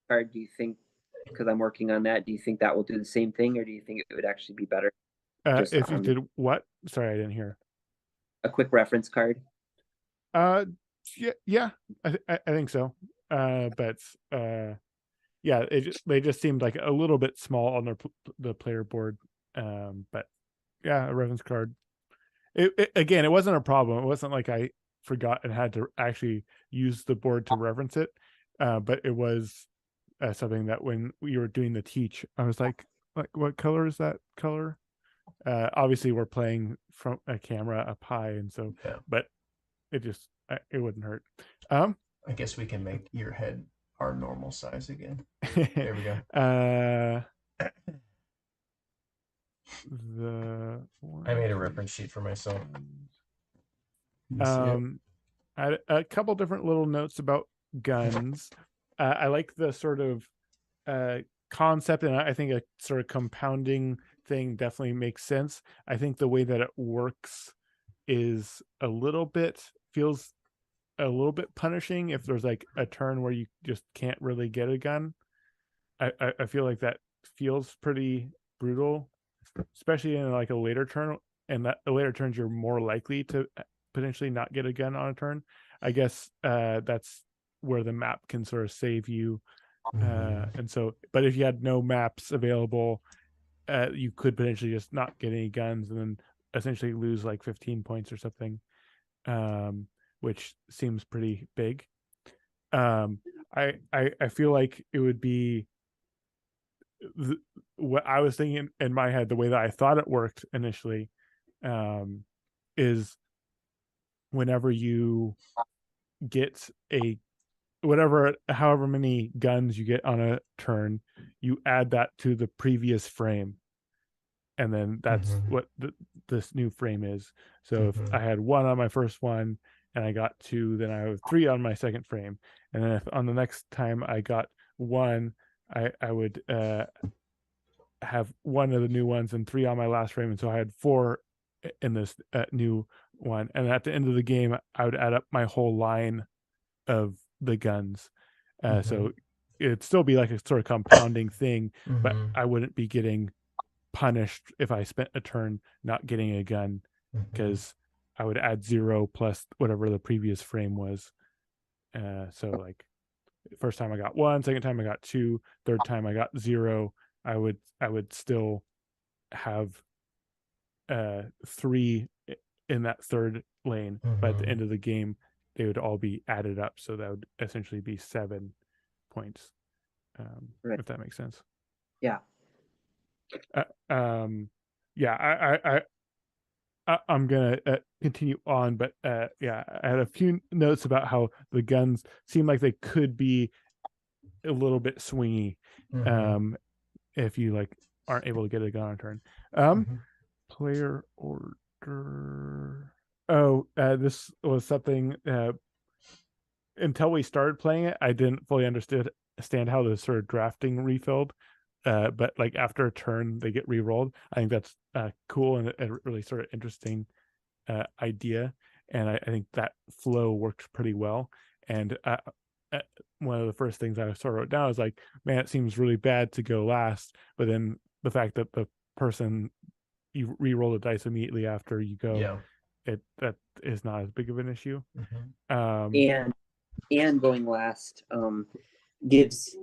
card, do you think, because I'm working on that, do you think that will do the same thing, or do you think it would actually be better? If you did what? Sorry, I didn't hear. A quick reference card. Yeah, I think so. But yeah, they just seemed like a little bit small on the player board. But yeah, a reference card. Again, it wasn't a problem. It wasn't like I forgot and had to actually use the board to reference it. But it was something that when we were doing the teach, I was like, what color is that color? Obviously, we're playing from a camera up high, and so, but it wouldn't hurt. I guess we can make your head our normal size again. There we go. I made a reference sheet for myself. I had a couple different little notes about guns. I like the sort of concept, and I think a sort of compounding thing definitely makes sense. I think the way that it works is feels a little bit punishing if there's like a turn where you just can't really get a gun. I feel like that feels pretty brutal, especially in like a later turn, and that the later turns you're more likely to potentially not get a gun on a turn. I guess that's where the map can sort of save you. And so, but if you had no maps available, you could potentially just not get any guns and then essentially lose like 15 points or something, which seems pretty big. I feel like it would be what I was thinking in my head, the way that I thought it worked initially, is whenever you get however many guns you get on a turn, you add that to the previous frame, and then that's what this new frame is. So if I had 1 on my first one and I got 2, then I have 3 on my second frame, and then if on the next time I got 1, I would have 1 of the new ones and 3 on my last frame, and so I had 4 in this new one. And at the end of the game, I would add up my whole line of the guns. So it'd still be like a sort of compounding thing, but I wouldn't be getting punished if I spent a turn not getting a gun, because I would add 0 plus whatever the previous frame was. So like first time I got 1, second time I got 2, third time I got 0, I would still have 3 in that third lane, but at the end of the game they would all be added up, so that would essentially be 7 points, Right. if that makes sense. Yeah. Yeah, I'm gonna continue on, but yeah, I had a few notes about how the guns seem like they could be a little bit swingy, if you like aren't able to get a gun on a turn. Player order. Oh, this was something until we started playing it, I didn't fully understand how the sort of drafting refilled. But like after a turn, they get re-rolled. I think that's cool and a really sort of interesting idea. And I think that flow worked pretty well. And one of the first things I sort of wrote down was like, man, it seems really bad to go last. But then the fact that the person, you re-roll the dice immediately after you go, that is not as big of an issue. And going last gives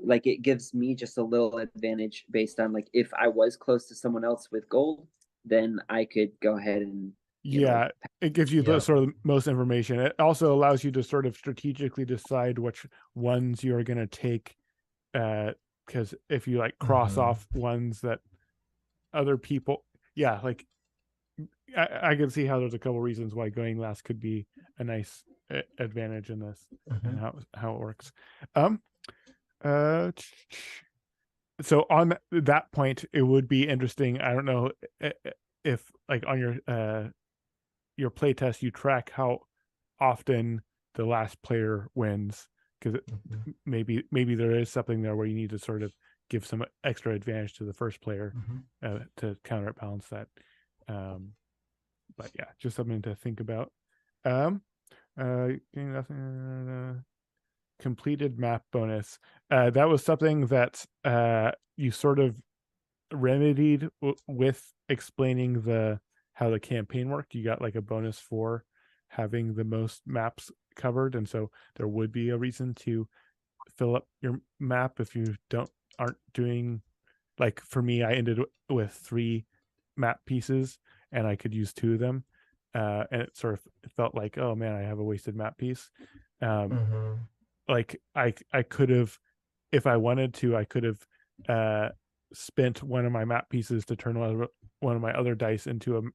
me just a little advantage based on like if I was close to someone else with gold, then I could go ahead and it gives you the sort of most information. It also allows you to sort of strategically decide which ones you're going to take, because if you like cross off ones that other people, like I can see how there's a couple reasons why going last could be a nice advantage in this, and how it works. So on that point, it would be interesting. I don't know if like on your playtest you track how often the last player wins, because maybe there is something there where you need to sort of give some extra advantage to the first player to counterbalance that. But yeah, just something to think about. Completed map bonus. That was something that you sort of remedied with explaining how the campaign worked. You got like a bonus for having the most maps covered, and so there would be a reason to fill up your map if you aren't doing, like for me, I ended with 3 map pieces and I could use 2 of them, and it sort of felt like, oh man, I have a wasted map piece. Like I could have, if I wanted to, I could have spent one of my map pieces to turn one of my other dice into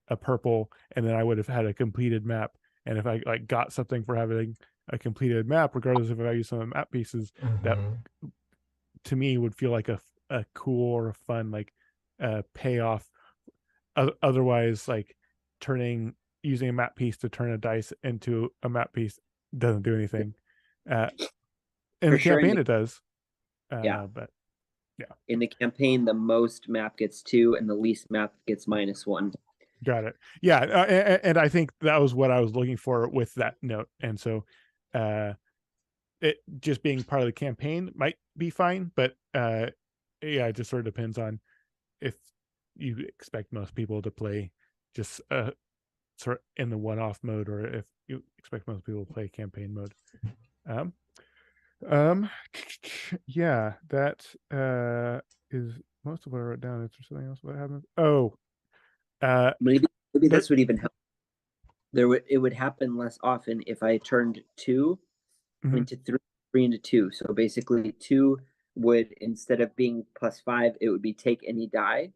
a purple, and then I would have had a completed map. And if I like got something for having a completed map, regardless if I use some of the map pieces, that to me would feel like a cool or a fun like payoff. Otherwise, like using a map piece to turn a dice into a map piece doesn't do anything. In the campaign, it does. But yeah, in the campaign, the most map gets 2 and the least map gets -1. Got it. Yeah, and I think that was what I was looking for with that note. And so it just being part of the campaign might be fine, but it just sort of depends on if you expect most people to play just sort of in the one-off mode, or if you expect most people to play campaign mode. Yeah, that is most of what I wrote down. Is there something else that happens? Oh, maybe there- this would even help. It would happen less often if I turned 2 Mhm. into 3, 3 into 2. So basically 2 would, instead of being +5, it would be take any die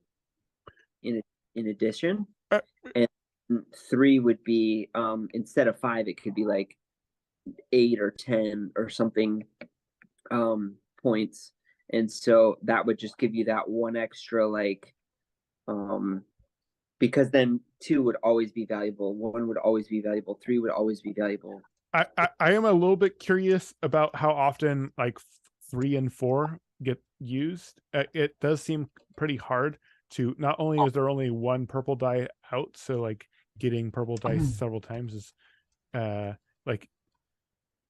in addition. Uh, And 3 would be instead of 5, it could be like 8 or 10 or something points. And so that would just give you that one extra, like because then 2 would always be valuable, 1 would always be valuable, 3 would always be valuable. I am a little bit curious about how often like 3 and 4 get used. It does seem pretty hard to, not only is there only one purple die out, so like getting purple dice several times is like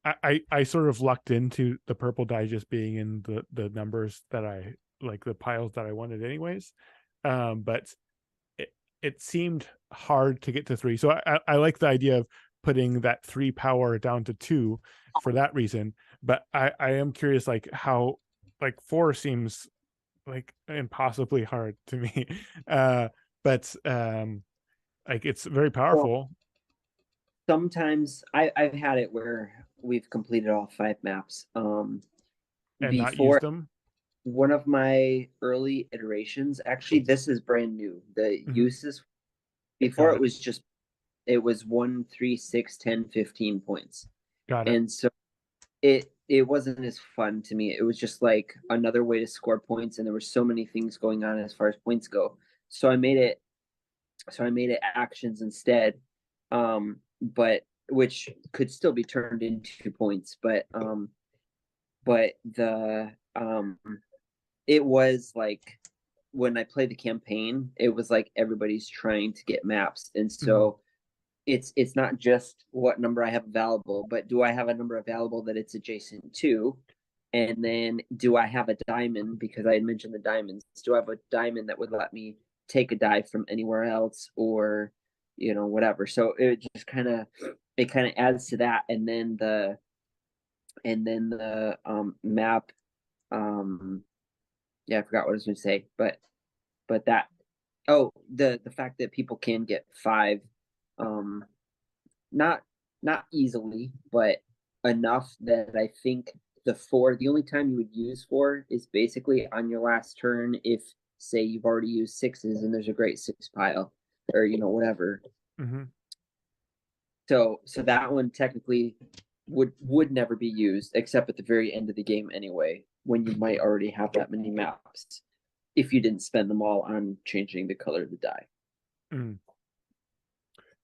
I sort of lucked into the purple die just being in the numbers that I like, the piles that I wanted anyways. But it seemed hard to get to 3. So I like the idea of putting that 3 power down to 2 for that reason. But I am curious, like how, like 4 seems like impossibly hard to me. But like it's very powerful. Sometimes I've had it where we've completed all 5 maps. And not use Before, them. one of my early iterations, actually this is brand new. The uses before, it was just, it was 1, 3, 6, 10, 15 points. Got it. And so it wasn't as fun to me. It was just like another way to score points, and there were so many things going on as far as points go. So I made it actions instead. But which could still be turned into points, but the it was like, when I played the campaign, it was like everybody's trying to get maps, and so it's not just what number I have available, but do I have a number available that it's adjacent to, and then do I have a diamond, because I had mentioned the diamonds. Do I have a diamond that would let me take a die from anywhere else, or whatever. So it just kind of adds to that, and then the map. Yeah, I forgot what I was going to say, but that, the fact that people can get 5, not easily, but enough that I think the 4, the only time you would use 4 is basically on your last turn, if say you've already used 6s and there's a great 6 pile, or whatever. So that one technically would never be used, except at the very end of the game anyway, when you might already have that many maps, if you didn't spend them all on changing the color of the die.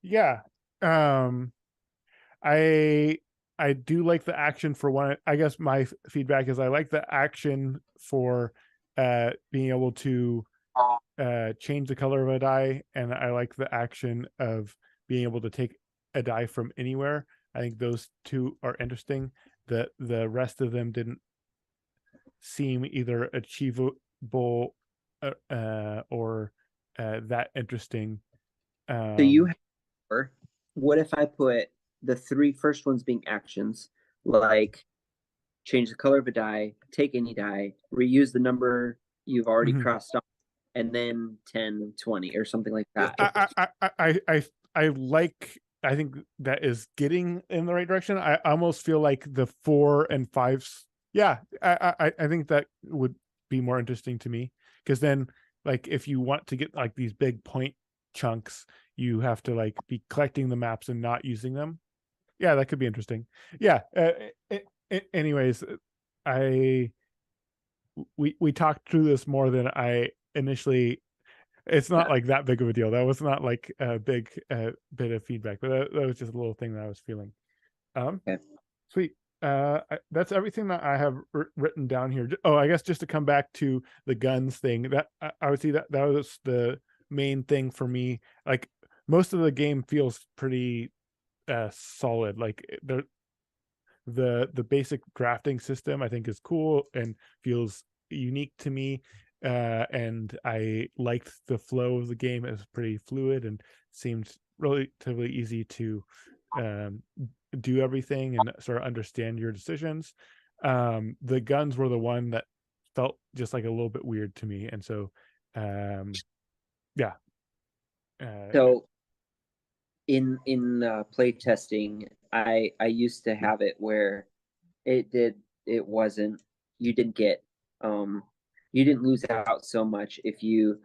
Yeah. I do like the action for one. I guess my feedback is I like the action for being able to change the color of a die, and I like the action of being able to take a die from anywhere. I think those two are interesting. The rest of them didn't seem either achievable or that interesting. So you have 4. What if I put the 3 first ones being actions, like change the color of a die, take any die, reuse the number you've already crossed off, and then 10, 20, or something like that? I think that is getting in the right direction. I almost feel like the 4 and 5s. Yeah, I think that would be more interesting to me, because then, like, if you want to get like these big point chunks, you have to like be collecting the maps and not using them. Yeah, that could be interesting. Yeah. Anyways, we talked through this more than I initially. It's not like that big of a deal. That was not like a big bit of feedback, but that was just a little thing that I was feeling. Okay. Sweet. That's everything that I have written down here. Oh, I guess just to come back to the guns thing, that I would see that was the main thing for me. Like, most of the game feels pretty solid. Like, the basic drafting system I think is cool and feels unique to me, and I liked the flow of the game. It was pretty fluid and seemed relatively easy to do everything and sort of understand your decisions. The guns were the one that felt just like a little bit weird to me, and so yeah. So in play testing, I used to have it where it wasn't, you didn't get you didn't lose out so much if you,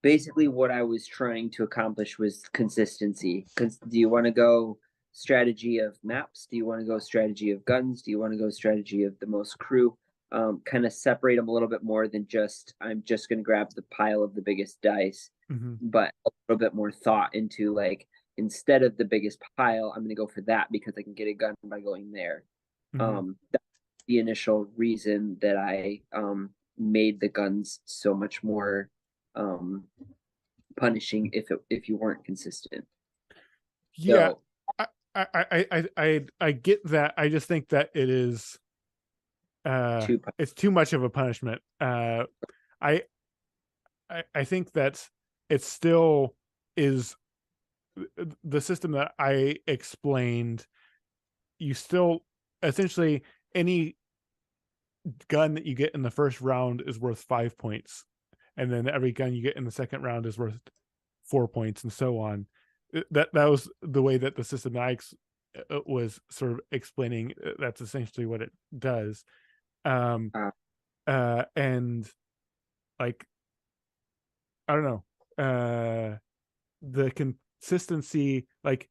basically what I was trying to accomplish was consistency. Do you want to go strategy of maps? Do you want to go strategy of guns? Do you want to go strategy of the most crew? Kind of separate them a little bit more than just, I'm just going to grab the pile of the biggest dice, Mhm. but a little bit more thought into, like, instead of the biggest pile, I'm going to go for that because I can get a gun by going there. Mhm. That's the initial reason that I made the guns so much more punishing if you weren't consistent. Yeah, So I get that. I just think that it is two, it's too much of a punishment. I I think that it still is the system that I explained. You still essentially, any gun that you get in the first round is worth 5 points, and then every gun you get in the second round is worth 4 points, and so on. That was the way that the system that I was sort of explaining. That's essentially what it does. Um, uh, and like, I don't know, the consistency, like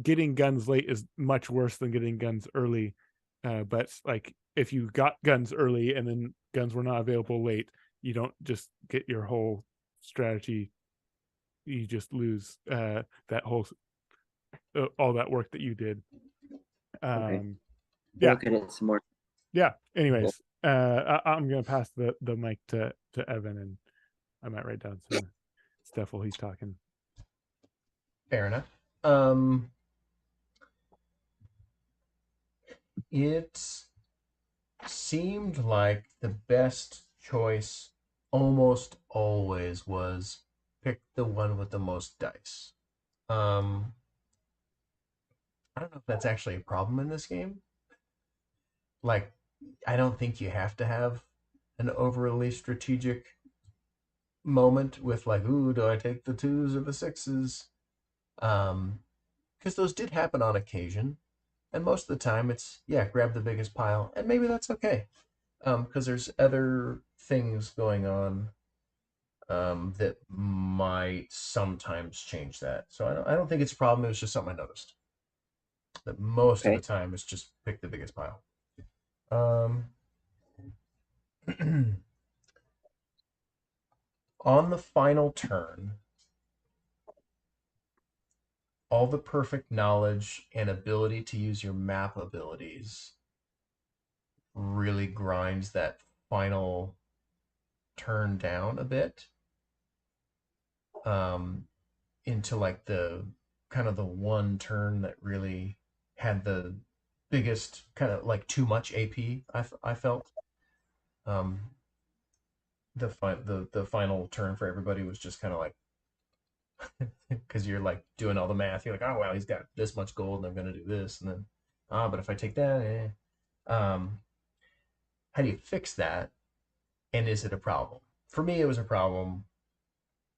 getting guns late is much worse than getting guns early. But like, if you got guns early and then guns were not available late, you don't just get your whole strategy. You just lose that whole all that work that you did. okay, Yeah, look at it some more. yeah. Cool. Anyways, I'm gonna pass the mic to Evan, and I might write down some stuff while he's talking. Fair enough. It seemed like the best choice almost always was pick the one with the most dice. Um, I don't know if that's actually a problem in this game. Like, I don't think you have to have an overly strategic moment with like, ooh, do I take the twos or the sixes? Because those did happen on occasion, and most of the time it's yeah, grab the biggest pile, and maybe that's okay. Because there's other things going on that might sometimes change that. So I don't think it's a problem. It was just something I noticed. That most of the Okay. time it's just pick the biggest pile. Um, on the final turn, all the perfect knowledge and ability to use your map abilities really grinds that final turn down a bit, um, into like the kind of the one turn that really had the biggest kind of like too much AP. I felt um, the final turn for everybody was just kind of like because you're like doing all the math. You're like, oh well, he's got this much gold, and I'm gonna do this, and then but if I take that, how do you fix that? And is it a problem? For me, it was a problem.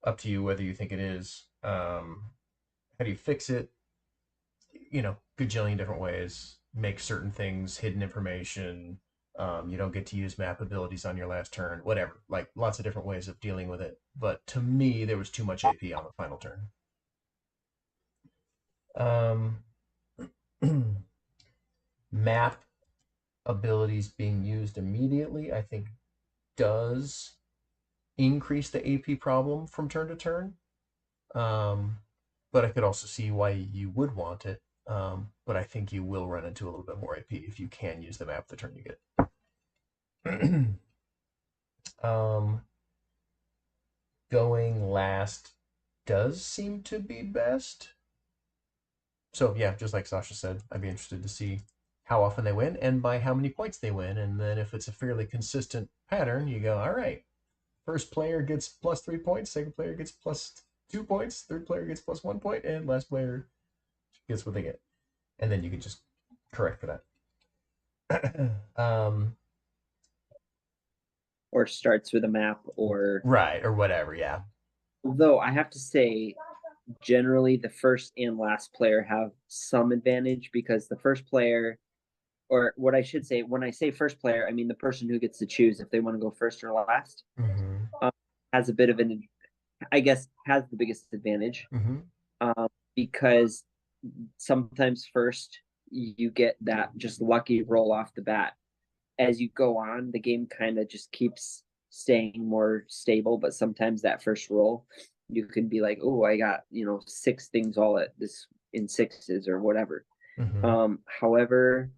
Up to you whether you think it is. How do you fix it? Gajillion different ways. Make certain things hidden information. You don't get to use map abilities on your last turn. Whatever. Like lots of different ways of dealing with it. But to me, there was too much AP on the final turn. Um, map abilities being used immediately, I think, does increase the AP problem from turn to turn. But I could also see why you would want it. But I think you will run into a little bit more AP if you can use the map the turn you get. um, going last does seem to be best. So yeah, just like Sasha said, I'd be interested to see how often they win and by how many points they win. And then if it's a fairly consistent pattern, you go, all right, first player gets plus 3 points, second player gets plus 2 points. Third player gets plus 1 point, and last player gets what they get. And then you can just correct for that. Or starts with a map, or Right, or whatever, yeah. although I have to say, generally the first and last player have some advantage because the first player, or what I should say, when I say first player, I mean the person who gets to choose if they want to go first or last, Mm-hmm. has a bit of an, I guess, has the biggest advantage, Mm-hmm. because sometimes first you get that just lucky roll off the bat. As you go on, the game kind of just keeps staying more stable, but sometimes that first roll, you can be like, oh, I got, 6 things all at this in sixes or whatever. Mm-hmm. However,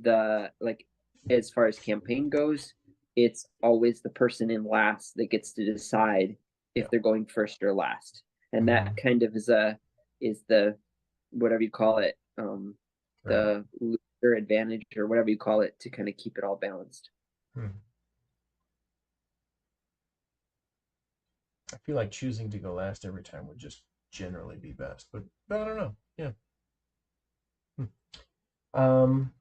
the like as far as campaign goes, it's always the person in last that gets to decide if Yeah. they're going first or last. And Mm-hmm. that kind of is the whatever you call it, Right. the loser advantage or whatever you call it, to kind of keep it all balanced. Hmm. I feel like choosing to go last every time would just generally be best, but I don't know. Yeah. Um,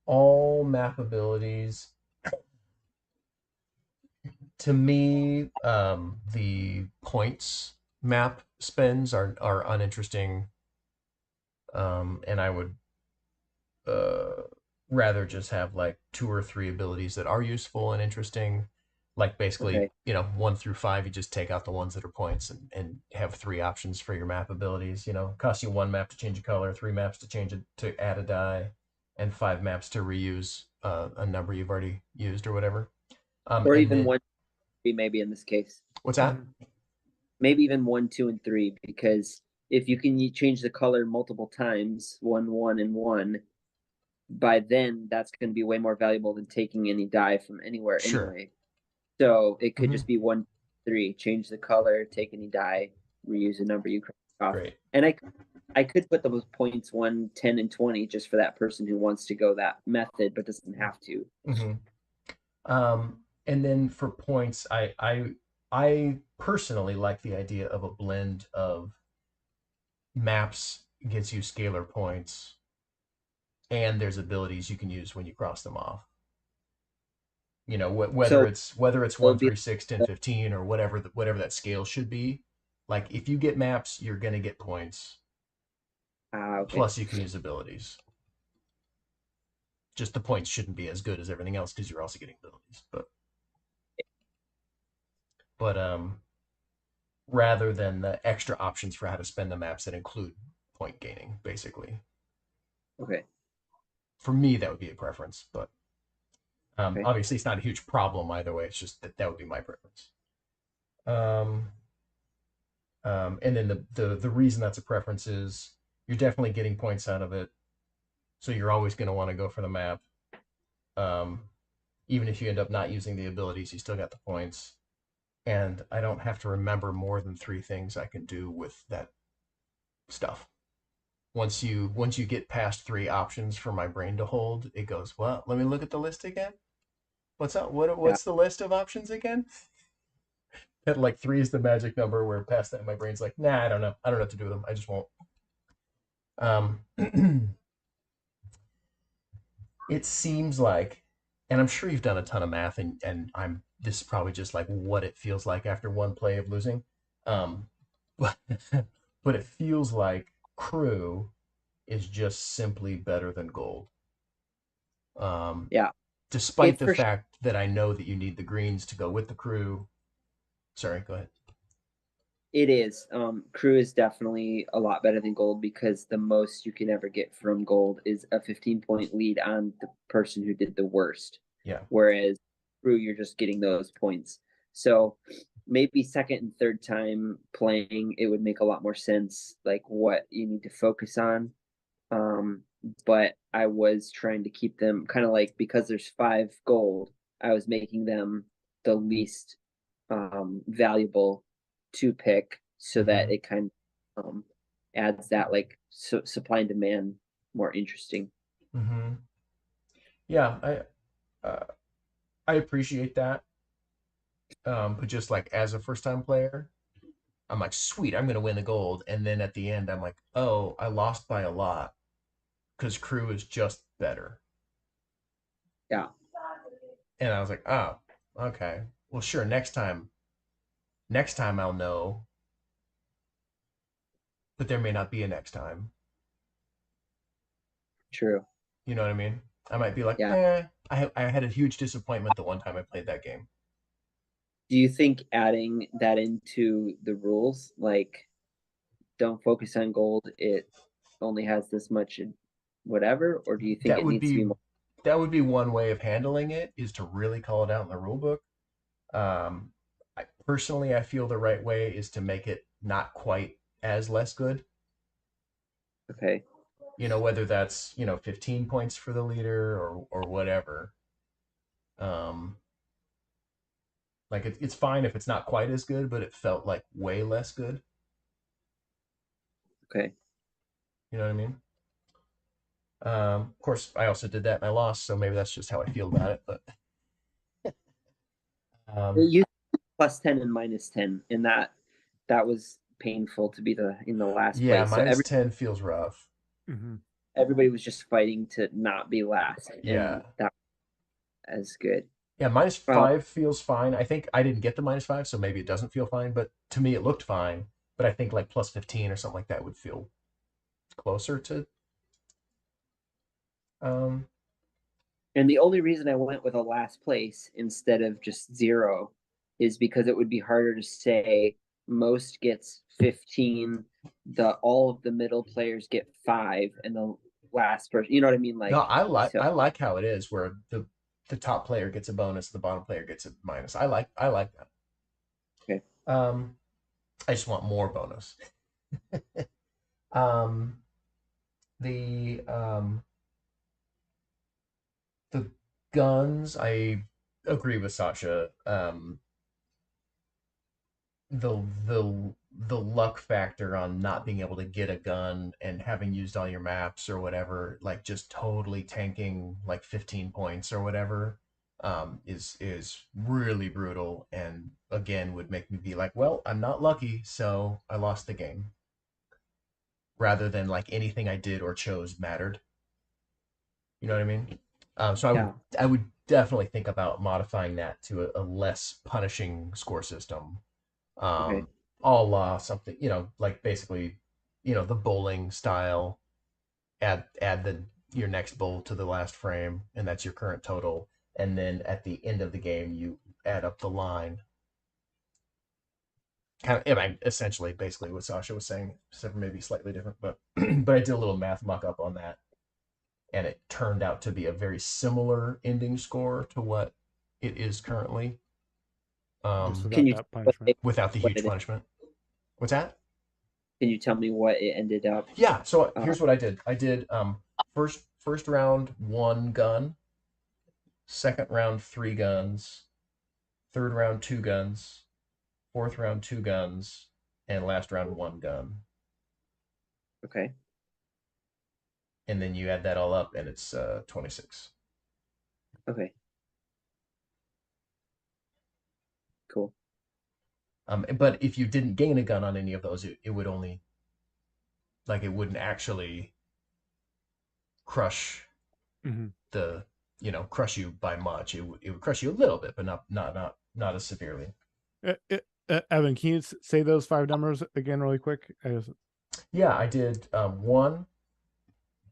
all map abilities. To me, the points map spends are uninteresting, and I would uh, rather just have like 2 or 3 abilities that are useful and interesting. Like basically, Okay. 1 through 5, you just take out the ones that are points and have 3 options for your map abilities. Cost you 1 map to change a color, 3 maps to change it to add a die, and 5 maps to reuse a number you've already used or whatever. Or And even then 1, 3, maybe in this case. what's that? Maybe even 1, 2, and 3, because if you can change the color multiple times, 1, 1, and 1, by then that's going to be way more valuable than taking any die from anywhere Sure. anyway. So it could Hmm. just be 1, 3, change the color, take any die, reuse a number you crossed off. Great. And I could put those points 1, 10, and 20 just for that person who wants to go that method but doesn't have to. Hmm. And then for points, I personally like the idea of a blend of maps gets you scalar points, and there's abilities you can use when you cross them off. Whether So it's it'll 1, be 3, 6, 10, 15, or whatever that scale should be. Like if you get maps, you're gonna get points. okay. Plus, you can use abilities. Just the points shouldn't be as good as everything else because you're also getting abilities. But rather than the extra options for how to spend the maps that include point gaining, basically. Okay. For me, that would be a preference, but Okay. obviously it's not a huge problem either way. It's just that would be my preference. Um, and then the reason that's a preference is you're definitely getting points out of it, so you're always going to want to go for the map. Um, Even if you end up not using the abilities, you still got the points. And I don't have to remember more than 3 things I can do with that stuff. Once you get past 3 options for my brain to hold, it goes, well, let me look at the list again. What's up? Yeah. What's the list of options again? And like 3 is the magic number. Where past that, my brain's like, nah, I don't know. I don't know what to do with them. I just won't. It seems like, and I'm sure you've done a ton of math, and this is probably just like what it feels like after one play of losing. Um, but but it feels like crew is just simply better than gold. Um, Yeah. Despite It the for sure. fact that I know that you need the greens to go with the crew. Sorry, go ahead. It is. Crew is definitely a lot better than gold because the most you can ever get from gold is a 15-point lead on the person who did the worst. Yeah. Whereas crew, you're just getting those points. So maybe second and third time playing, it would make a lot more sense, like what you need to focus on. Um, but I was trying to keep them kind of like, because there's 5 gold, I was making them the least valuable to pick so Mm-hmm. that it kind of adds that like supply and demand more interesting. Mm-hmm. Yeah, I appreciate that. But just like as a first time player, I'm like, sweet, I'm gonna win the gold. And then at the end, I'm like, oh, I lost by a lot because crew is just better. Yeah, And I was like, oh, okay. Well, sure, next time I'll know, but there may not be a next time. true. You know what I mean? I might be like, Yeah. I had a huge disappointment the one time I played that game. Do you think adding that into the rules, like don't focus on gold, it only has this much whatever, or do you think That it would needs to be be more? that would be one way of handling it, is to really call it out in the rule book. Um, personally, I feel the right way is to make it not quite as less good. Okay. Whether that's 15 points for the leader or whatever. Um, like it's fine if it's not quite as good, but it felt like way less good. Okay. You know what I mean? Of course, I also did that and I lost, so maybe that's just how I feel about it. But um, You +10 and -10, and that was painful to be in the last yeah, place. So -10 feels rough. Hmm. everybody was just fighting to not be last, Yeah, and that as good. yeah, minus Well, five feels fine. I think I didn't get the -5, so maybe it doesn't feel fine. But to me, it looked fine. But I think like +15 or something like that would feel closer to. Um, and the only reason I went with a last place instead of just 0 is because it would be harder to say most gets 15, all of the middle players get 5, and the last person, you know what I mean? no, Like, so I like how it is where the top player gets a bonus, the bottom player gets a minus. I like that. okay. Um, I just want more bonus. Um, the the guns, I agree with Sasha. The luck factor on not being able to get a gun and having used all your maps or whatever, like just totally tanking like 15 points or whatever, is really brutal, and again would make me be like, well, I'm not lucky, so I lost the game, rather than like anything I did or chose mattered. You know what I mean? So Yeah. I would definitely think about modifying that to a less punishing score system. Okay. Um, a la something, like basically, the bowling style. Add the your next bowl to the last frame, and that's your current total. And then at the end of the game, you add up the line. Kind of, I mean, essentially, basically what Sasha was saying, except for maybe slightly different. But but I did a little math muck up on that, and it turned out to be a very similar ending score to what it is currently, Just um, Can without you that punishment. without the what huge it punishment. What's that? can you tell me what it ended up? Yeah, so Uh, here's what I did. I did first round 1 gun, second round 3 guns, third round 2 guns, fourth round 2 guns, and last round 1 gun. okay. And then you add that all up, and it's 26. Okay. Cool. But if you didn't gain a gun on any of those, it would only, like, it wouldn't actually crush Hmm. the crush you by much. It would crush you a little bit, but not as severely. Evan, can you say those 5 numbers again really quick? Yeah, I did 1,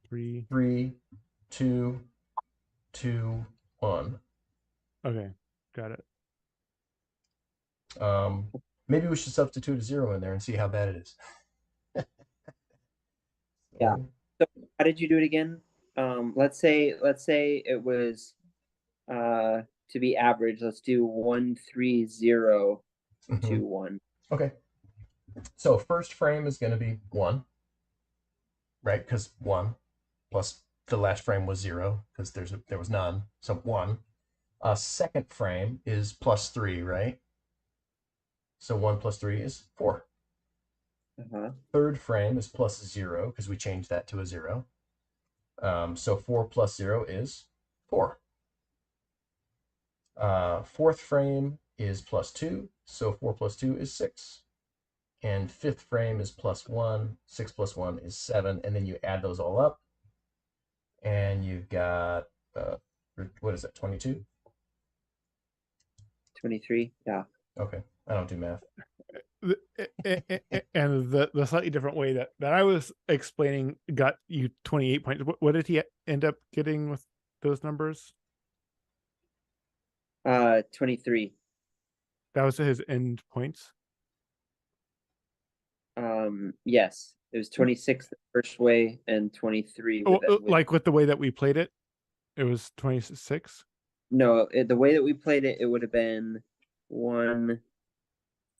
3. 3, 2, 2, 1. Okay, got it. Um, Maybe we should substitute a 0 in there and see how bad it is. Yeah. So, So how did you do it again? Let's say it was to be average. Let's do 13021. okay. So first frame is going to be 1, right? Because 1 plus the last frame was 0 because there was none. So 1. Second frame is +3, right? So 1 plus 3 is 4. Uh-huh. Third frame is +0 because we changed that to a 0. So 4 plus 0 is 4. Fourth frame is +2, so 4 plus 2 is 6. and 5th frame is +1. 6 + 1 is 7, and then you add those all up, and you've got what is that? 22. 23. Yeah. Okay, I don't do math. And the slightly different way that I was explaining got you 28 points. What did he end up getting with those numbers? 23. That was his end points. Yes, it was 26 the first way and 23 with, like with the way that we played it, it was 26. No, the way that we played it, it would have been 1,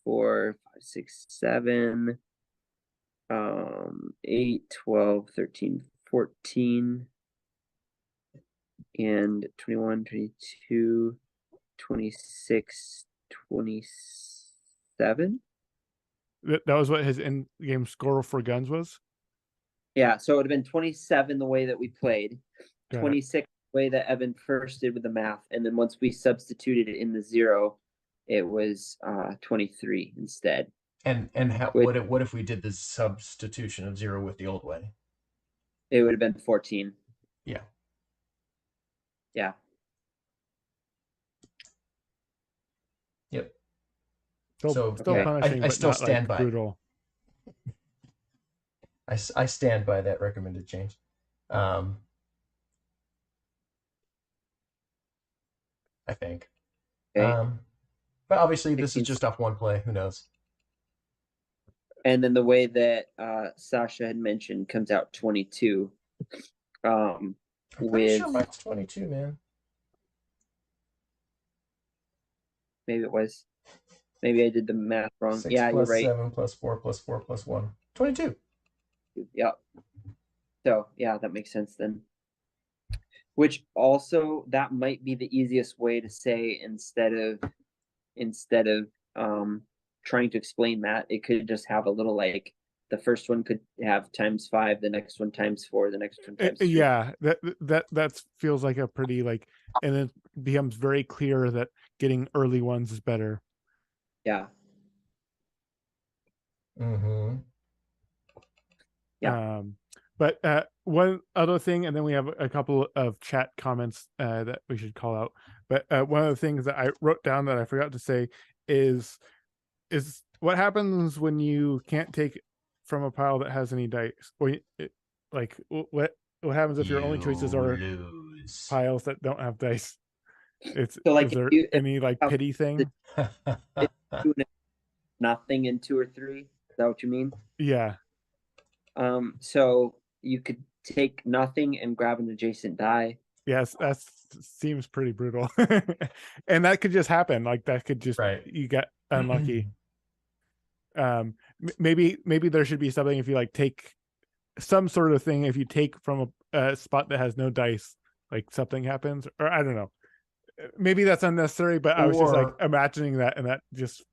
4, 5, 6, 7, 8, 12, 13, 14, and 21, 22, 26, 27. That was what his end game score for guns was. Yeah, so it would have been 27 the way that we played, Got it. 26 the way that Evan first did with the math, and then once we substituted it in the 0, it was 23 instead. And how, what if we did the substitution of 0 with the old way? It would have been 14. Yeah. Yeah. Yep. Still yeah, punishing, I but still not stand like by. brutal. I stand by that recommended change. I think. Okay. But obviously this is 16. just off one play. Who knows? And then the way that Sasha had mentioned comes out 22. I'm pretty sure mine's 22, man. Maybe it was. Maybe I did the math wrong. 6 yeah, you're plus right. 7 plus 4 plus 4 plus 1. 22. Yep. So yeah, that makes sense then. Which also that might be the easiest way to say instead of trying to explain that, it could just have a little like the first one could have ×5, the next one ×4, the next one ×3. Yeah, that feels like a pretty like, and then becomes very clear that getting early ones is better. Yeah. Mm-hmm. Yeah. But one other thing, and then we have a couple of chat comments that we should call out. But one of the things that I wrote down that I forgot to say is what happens when you can't take from a pile that has any dice? Or like what happens if your only choices are lose. piles that don't have dice? It's So like is there any like pity thing? Nothing in 2 or 3. Is that what you mean? Yeah. So you could take nothing and grab an adjacent die. Yes, that seems pretty brutal. And that could just happen. Like that could just you get unlucky. Maybe there should be something if you like take some sort of thing, if you take from a spot that has no dice, like something happens, or I don't know. Maybe that's unnecessary, but I was just like imagining that, and that just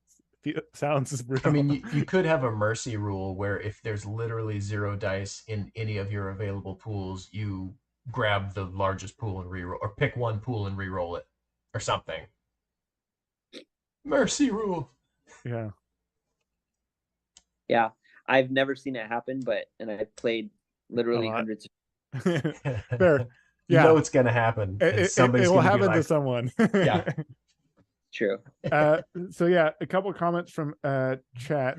sounds brutal. I mean, you could have a mercy rule where if there's literally 0 dice in any of your available pools, you grab the largest pool and reroll, or pick one pool and reroll it, or something. Mercy rule. Yeah. Yeah, I've never seen it happen, and I've played literally hundreds. Fair. You know it's gonna happen. It will happen to someone. Yeah. True. So yeah, a couple of comments from chat.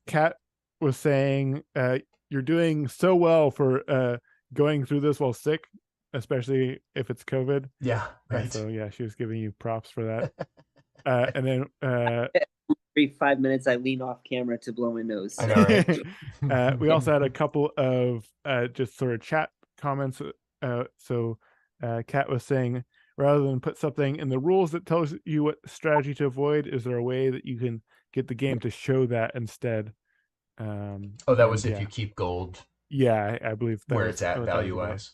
Kat was saying you're doing so well for going through this while sick, especially if it's COVID. Yeah, right. So yeah, she was giving you props for that. And then every 5 minutes I lean off camera to blow my nose. I know, right? We also had a couple of just sort of chat comments. So Kat was saying, rather than put something in the rules that tells you what strategy to avoid, is there a way that you can get the game to show that instead? That was if you keep gold. Yeah, I believe that where it's at value-wise.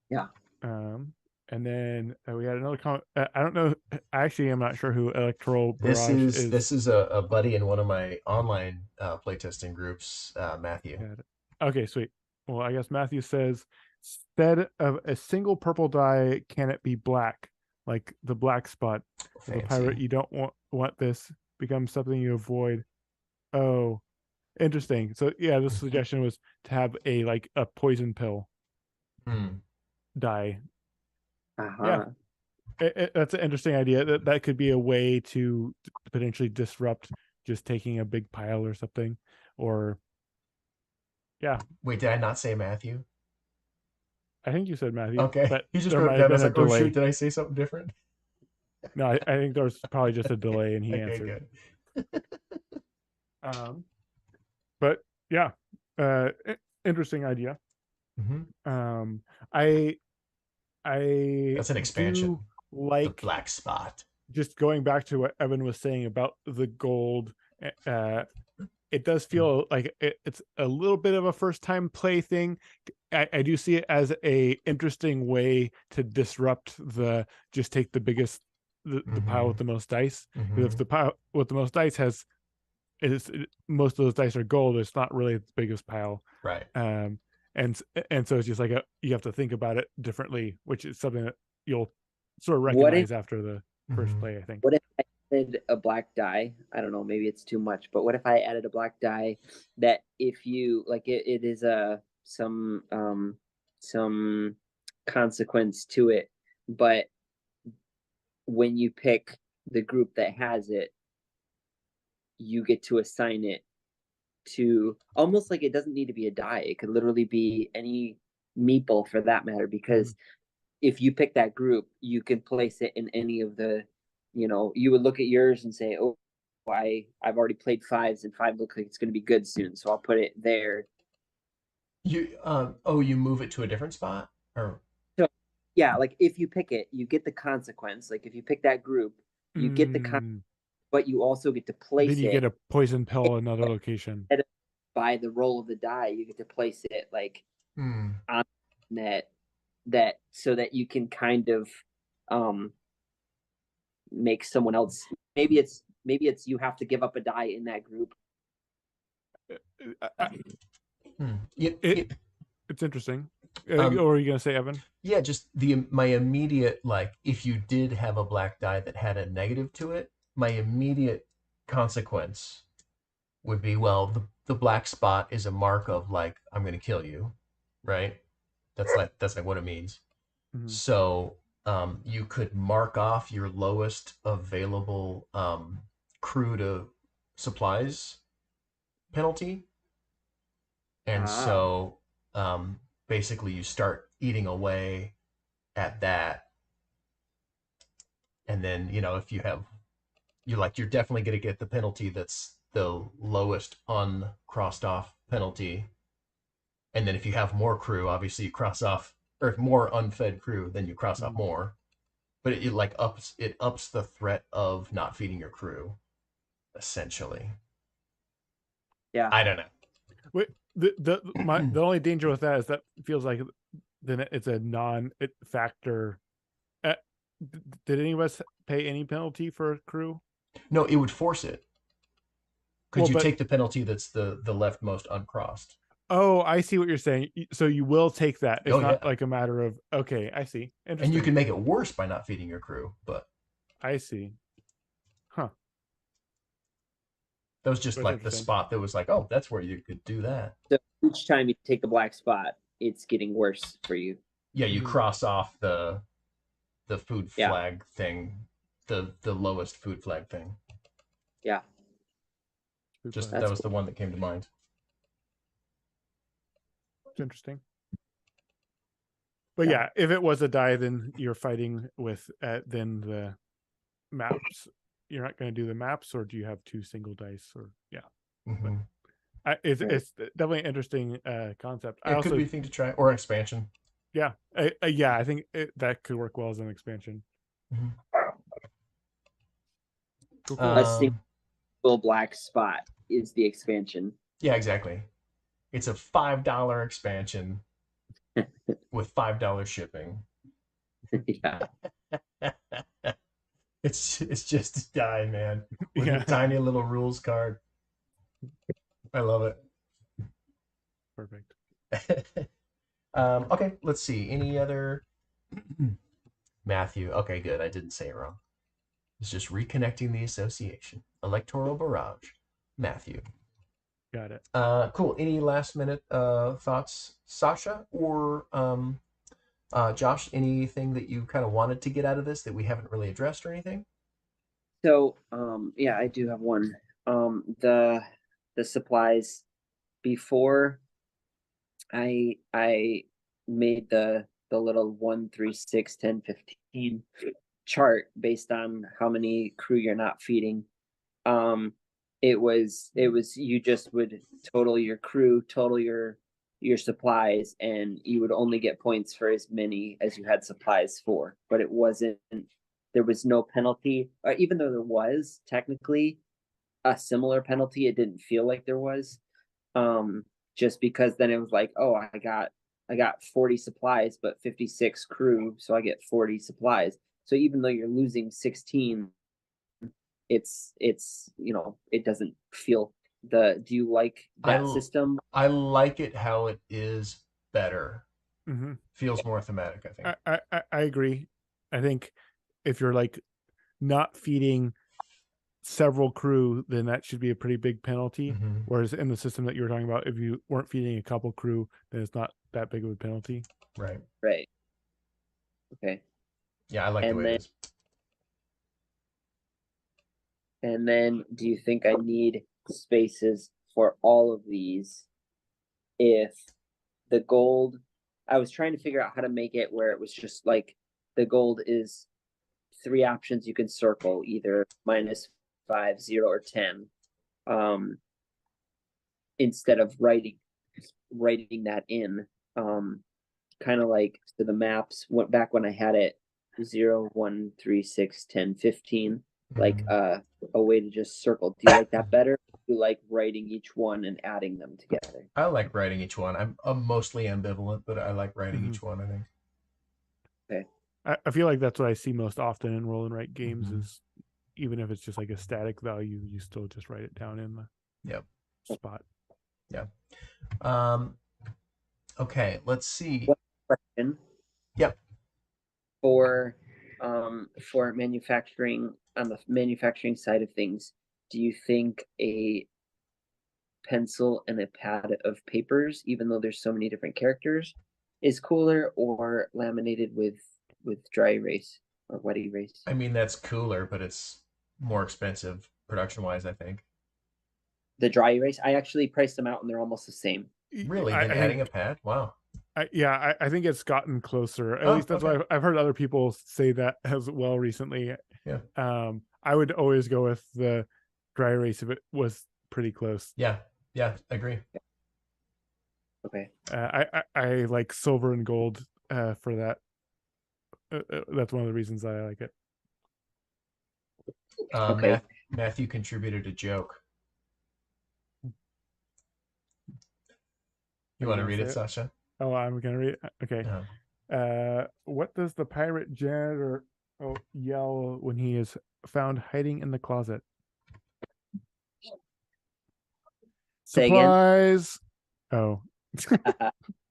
Yeah. And then we had another comment. I don't know. Actually, I'm not sure who Electoral Barrage is. This is a buddy in one of my online playtesting groups, Matthew. Okay, sweet. Well, I guess Matthew says, instead of a single purple die, can it be black? Like the black spot. The pirate, you don't want this becomes something you avoid. Oh, interesting. So yeah, the suggestion was to have a poison pill Hmm. die. Yeah, Uh-huh. that's an interesting idea. That could be a way to potentially disrupt just taking a big pile or something. Or yeah, Wait, did I not say Matthew? I think you said Matthew, Okay. but He just there wrote might it have down. I been was a like, oh shoot, delay. did I say something different? No, I think there was probably just a delay, and he Okay, answered. good. Um, but yeah, interesting idea. Hmm. Um, I I That's an do expansion. The like black spot. just going back to what Evan was saying about the gold. Uh, it does feel like it's a little bit of a first time play thing. I do see it as a interesting way to disrupt the just take the biggest the pile Hmm. with the most dice. Because Hmm. if the pile with the most dice has is most of those dice are gold, it's not really the biggest pile. Right. Um, and so it's just like you have to think about it differently, which is something that you'll sort of What if recognize after the first Hmm. play, I think. what if I added a black die? I don't know, maybe it's too much, but what if I added a black die that if you like it is a some consequence to it, but when you pick the group that has it, you get to assign it to almost like it doesn't need to be a die. It could literally be any meeple for that matter, because if you pick that group, you can place it in any of the, you would look at yours and say, oh, I've already played fives and five looks like it's going to be good soon. So I'll put it there. You move it to a different spot? Or So yeah, like if you pick it, you get the consequence. Like if you pick that group, you get the con, Mm, but you also get to then place you get it a poison pill in another location. by the roll of the die. You get to place it like hmm. on that so that you can kind of um make someone else, maybe it's you have to give up a die in that group. Hmm. Yeah, It it's interesting. um, Or are you gonna say, Evan? yeah, just my immediate, like, if you did have a black die that had a negative to it, my immediate consequence would be, well, the black spot is a mark of, like, I'm gonna kill you, right? That's like what it means. Mhm. So you could mark off your lowest available crew to supplies penalty, and Ah, so basically you start eating away at that, and then if you have you're definitely going to get the penalty that's the lowest uncrossed off penalty, and then if you have more crew, obviously you cross off, or more unfed crew, then you cross off Mhm. more. But it like ups the threat of not feeding your crew, essentially. yeah. I don't know. Wait, the only danger with that is that feels like then it's a non factor. Uh, did any of us pay any penalty for crew? No, it would force it because Well, you but take the penalty that's the leftmost uncrossed. oh, I see what you're saying. So you will take that. It's Oh not yeah, like a matter of okay. I see. and you Interesting. can make it worse by not feeding your crew, but I see. Huh. that was just That's like the interesting. spot that was like, oh, that's where you could do that. So each time you take the black spot, it's getting worse for you. Yeah, you Mhm. cross off the food Yeah, flag thing, the lowest food flag thing. yeah. Good Just plan. that That's was cool. the one that came to mind. It's interesting. But Yeah. yeah, if it was a die, then you're fighting with then the maps. You're not going to do the maps, or do you have two single dice? Or yeah, but Hmm. Right. it's definitely an interesting concept. I It could also be a thing to try, or expansion. yeah yeah I think that could work well as an expansion. Hmm. Cool, cool. A single Um, black spot is the expansion. yeah, exactly. It's a $5 expansion with $5 shipping. Yeah, It's just a die, man, with a Yeah, tiny little rules card. I love perfect. it. Okay, let's see. Any other Matthew? Okay, good. I didn't say it wrong. It's just reconnecting the association. Electoral barrage. Matthew. Got it. Cool. Any last minute thoughts, Sasha or Josh? Anything that you kind of wanted to get out of this that we haven't really addressed or anything? So, yeah, I do have one. The supplies before I made the little 1, 3, 6, 10, 15 chart based on how many crew you're not feeding. It was you just would total your crew, total your supplies, and you would only get points for as many as you had supplies for. But it wasn't, there was no penalty, or even though there was technically a similar penalty, it didn't feel like there was. Just because then it was like, oh, I got 40 supplies, but 56 crew, so I get 40 supplies. So even though you're losing 16, it's it doesn't feel the. Do you like that system? I like it how it is better. Mm-hmm. Feels more thematic, I think. I agree. I think if you're like not feeding several crew, then that should be a pretty big penalty. Mhm. Whereas in the system that you were talking about, if you weren't feeding a couple crew, then it's not that big of a penalty. Right. Right. Okay. Yeah, I like the And way then it is. and then do you think I need spaces for all of these? If the gold, I was trying to figure out how to make it where it was just like the gold is 3 options you can circle, either -5, 0, or 10. Instead of writing that in. Kind of like, so the maps went back when I had it 0, 1, 3, 6, 10, 15, like Mhm. a way to just circle. Do you like that better? Do you like writing each one and adding them together? I like writing each one. I'm mostly ambivalent, but I like writing Mhm. each one, I think. Okay. I feel like that's what I see most often in roll and write games Mhm. is even if it's just like a static value, you still just write it down in the Yep. spot. Yeah. Okay, let's see. What question Yep. for manufacturing, on the manufacturing side of things, do you think a pencil and a pad of papers, even though there's so many different characters, is cooler, or laminated with dry erase or wet erase? I mean, that's cooler, but it's more expensive production-wise, I think. The dry erase, I actually priced them out and they're almost the same. Really, I than adding a think pad? Wow. I think it's gotten closer. At Oh, least that's okay. why I've heard other people say that as well recently. Yeah. I would always go with the dry erase if it was pretty close. Yeah. Yeah, agree. Okay. I like silver and gold for that. That's one of the reasons I like it. Okay. Matthew contributed a joke. You want to read it, Sasha? Oh, I'm gonna read it. Okay. No. What does the pirate janitor yell when he is found hiding in the closet? Say again. Supplies. Oh.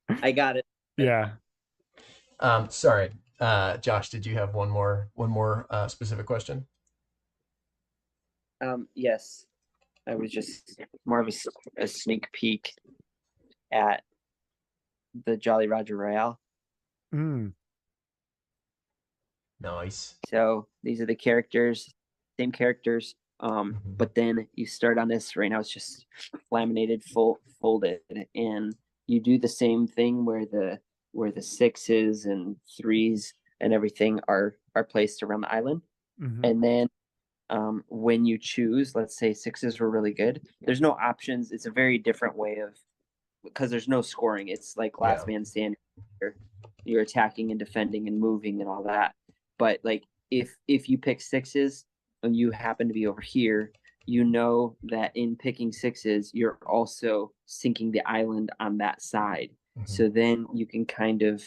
I got it. Yeah. Sorry. Josh, did you have one more specific question? Yes. I was just more of a sneak peek at the Jolly Roger Royale. Nice. So these are the characters, same characters. But then you start on this right now. It's just laminated, folded, and you do the same thing where the 6s and 3s and everything are placed around the island. And then when you choose, let's say 6s were really good. There's no options. It's a very different way of, because there's no scoring. It's like last man standing. You're attacking and defending and moving and all that. But like if you pick 6s and you happen to be over here, you know that in picking 6s, you're also sinking the island on that side. So then you can kind of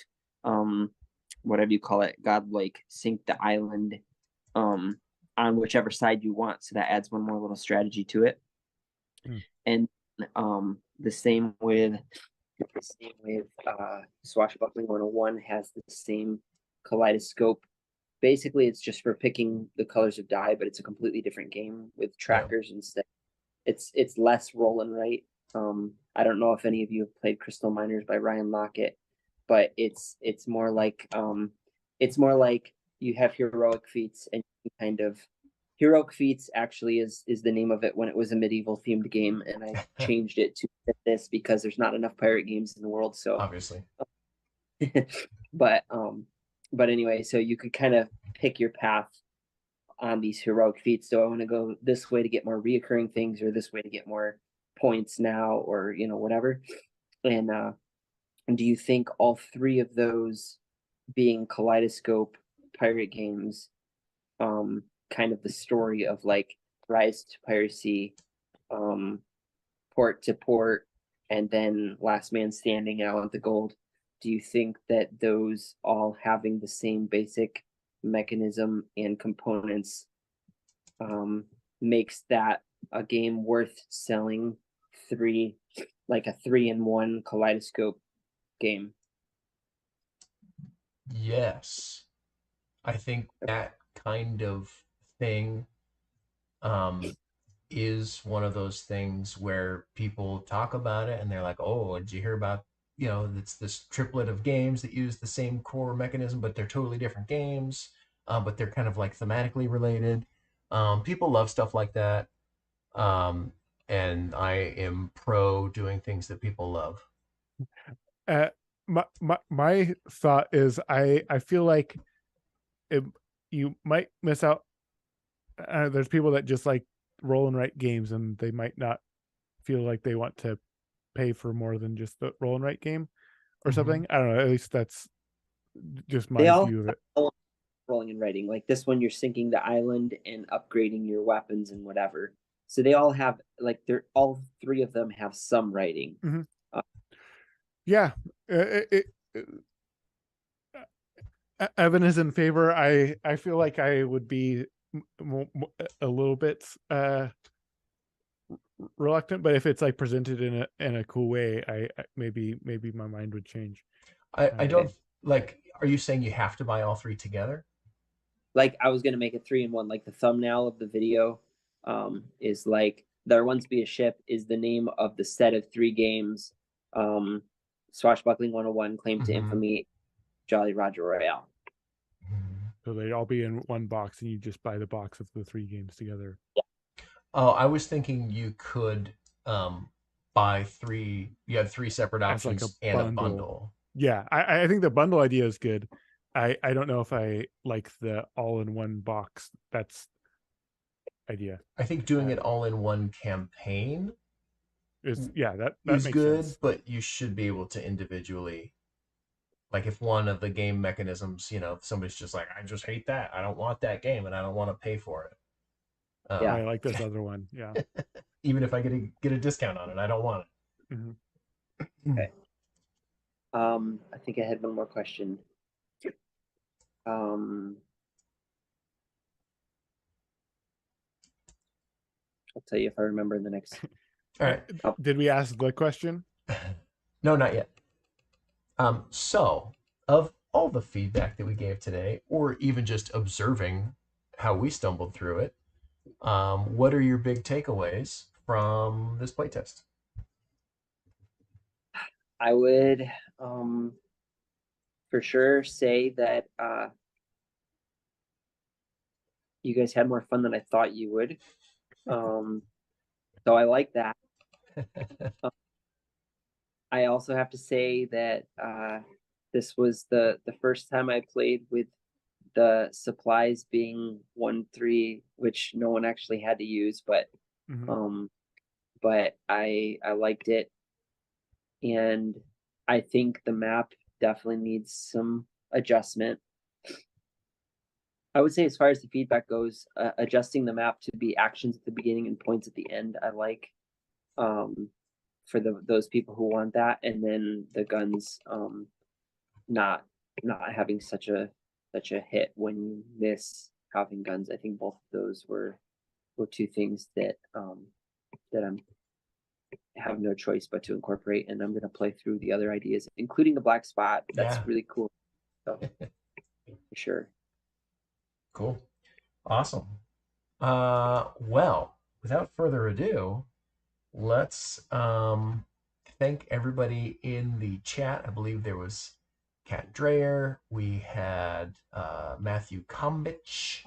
whatever you call it, godlike, sink the island on whichever side you want. So that adds one more little strategy to it. And the same with Swashbuckling 101 has the same kaleidoscope. Basically, it's just for picking the colors of die, but it's a completely different game with trackers instead. It's less roll and write. I don't know if any of you have played Crystal Miners by Ryan Lockett, but it's more like you have heroic feats and you kind of heroic feats actually is the name of it when it was a medieval themed game, and I changed it to fit this because there's not enough pirate games in the world. So Obviously. but anyway, so you could kind of pick your path on these heroic feats. So I want to go this way to get more reoccurring things, or this way to get more points now, or whatever. And do you think all three of those being kaleidoscope pirate games, kind of the story of like rise to piracy, port to port, and then last man standing out with the gold, do you think that those all having the same basic mechanism and components makes that a game worth selling like a 3-in-1 kaleidoscope game? Yes. I think that kind of thing is one of those things where people talk about it and they're like, oh, did you hear about, it's this triplet of games that use the same core mechanism, but they're totally different games, but they're kind of like thematically related. People love stuff like that. And I am pro doing things that people love. My thought is I feel like you might miss out. There's people that just like roll and write games, and they might not feel like they want to pay for more than just the roll and write game or something. I don't know. At least that's just my view of it. Rolling and writing, like this one, you're sinking the island and upgrading your weapons and whatever. So they all have they're all three of them have some writing. Yeah. Evan is in favor. I feel like I would be a little bit reluctant, but if it's like presented in a cool way, I maybe my mind would change. I don't like. Are you saying you have to buy all three together? Like I was gonna make a 3-in-1. Like the thumbnail of the video is like There Once Be a Ship is the name of the set of 3 games. Swashbuckling 101, Claim to Infamy, Jolly Roger Royale. So they'd all be in one box, and you just buy the box of the 3 games together. Yeah. Oh, I was thinking you could buy 3. You have 3 separate options like and a bundle. Yeah, I think the bundle idea is good. I don't know if I like the all-in-one box. That's idea. I think doing it all in one campaign is that is makes good, sense. but you should be able to individually, like if one of the game mechanisms, somebody's just like, I just hate that, I don't want that game, and I don't want to pay for it. Yeah, I like this other one. Yeah. Even if I get a discount on it, I don't want it. Okay. I think I had one more question. I'll tell you if I remember in the next. All right. Did we ask the question? No, not yet. So, of all the feedback that we gave today, or even just observing how we stumbled through it, what are your big takeaways from this playtest? I would for sure say that you guys had more fun than I thought you would. So I like that. I also have to say that this was the first time I played with the supplies being 1-3, which no one actually had to use, but I liked it, and I think the map definitely needs some adjustment. I would say, as far as the feedback goes, adjusting the map to be actions at the beginning and points at the end, I like, for those people who want that, and then the guns not having such a hit when you miss having guns. I think both of those were 2 things that I'm have no choice but to incorporate, and I'm going to play through the other ideas, including the black spot. That's really cool. So, for sure. Cool. Awesome. Well, without further ado, let's thank everybody in the chat. I believe there was Kat Dreyer. We had Matthew Kombich.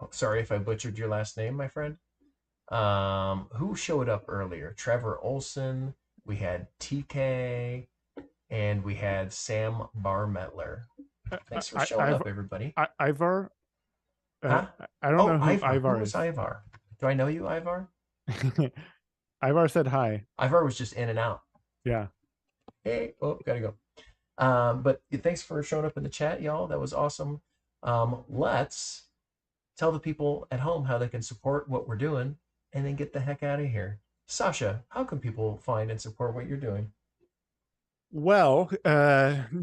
Oh, sorry if I butchered your last name, my friend. Who showed up earlier? Trevor Olson. We had TK, and we had Sam Barmettler. Thanks for showing up, everybody. Ivar. Huh? I don't know who Ivar. Ivar Who is. was Ivar? Do I know you, Ivar? Ivar said hi. Ivar was just in and out. Yeah. Hey, oh, gotta go. But thanks for showing up in the chat, y'all. That was awesome. Let's tell the people at home how they can support what we're doing and then get the heck out of here. Sasha, how can people find and support what you're doing? Well,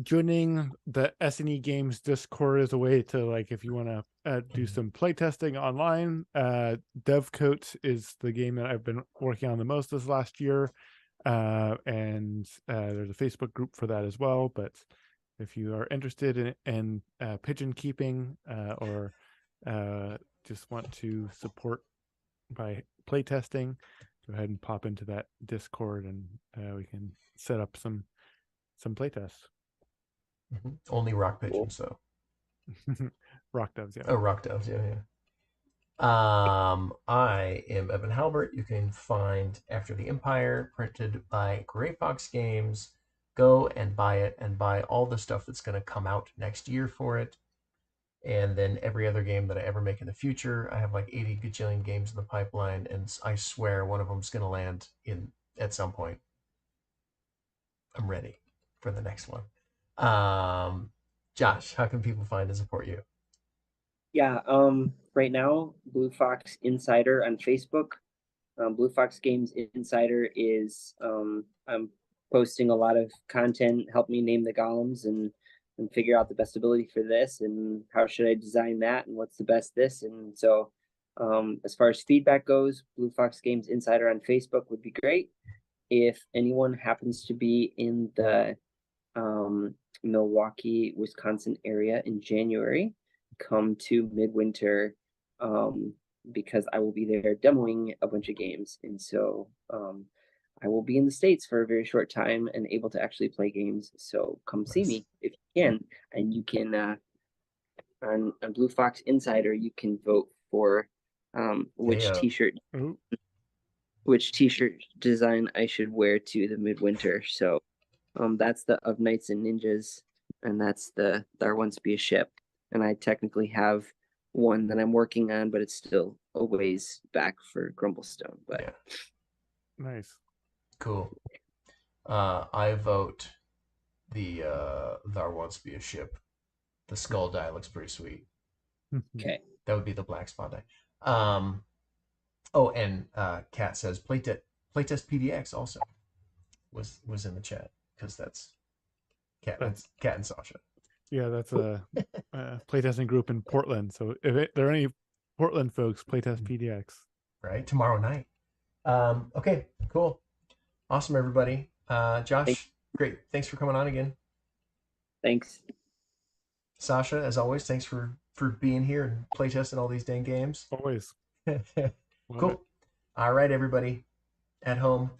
joining the S&E Games Discord is a way to, like, if you want to do some playtesting online. Devcoat is the game that I've been working on the most this last year. And there's a Facebook group for that as well. But if you are interested in pigeon keeping or just want to support by playtesting, go ahead and pop into that Discord and we can set up some playtests. Only rock pigeons, though. Rock doves, yeah. Oh, rock doves, yeah. I am Evan Halbert. You can find After the Empire, printed by Gray Fox Games. Go and buy it, and buy all the stuff that's going to come out next year for it. And then every other game that I ever make in the future. I have like 80 gajillion games in the pipeline, and I swear one of them's going to land in at some point. I'm ready for the next one. Josh, how can people find and support you? Yeah, right now, Blue Fox Insider on Facebook. Blue Fox Games Insider is I'm posting a lot of content, help me name the golems and figure out the best ability for this and how should I design that and what's the best this. And so as far as feedback goes, Blue Fox Games Insider on Facebook would be great. If anyone happens to be in the Milwaukee, Wisconsin area in January, come to Midwinter because I will be there demoing a bunch of games. And so I will be in the States for a very short time and able to actually play games. So come see me if you can. And you can, on Blue Fox Insider, you can vote for which t-shirt design I should wear to the Midwinter. So that's the Of Knights and Ninjas, and that's the Thar Once Be a Ship. And I technically have one that I'm working on, but it's still a ways back for Grumblestone. But yeah. Nice. Cool. I vote the Thar Once Be a Ship. The skull die looks pretty sweet. Okay. That would be the black spot die. Oh, and Kat says Playtest PDX also was in the chat because that's Kat and Sasha. Yeah, that's a playtesting group in Portland. So if there are any Portland folks, Playtest PDX. Right, tomorrow night. Okay, cool. Awesome, everybody. Josh, great. Thanks for coming on again. Thanks. Sasha, as always, thanks for being here and playtesting all these dang games. Always. Cool. All right, everybody at home.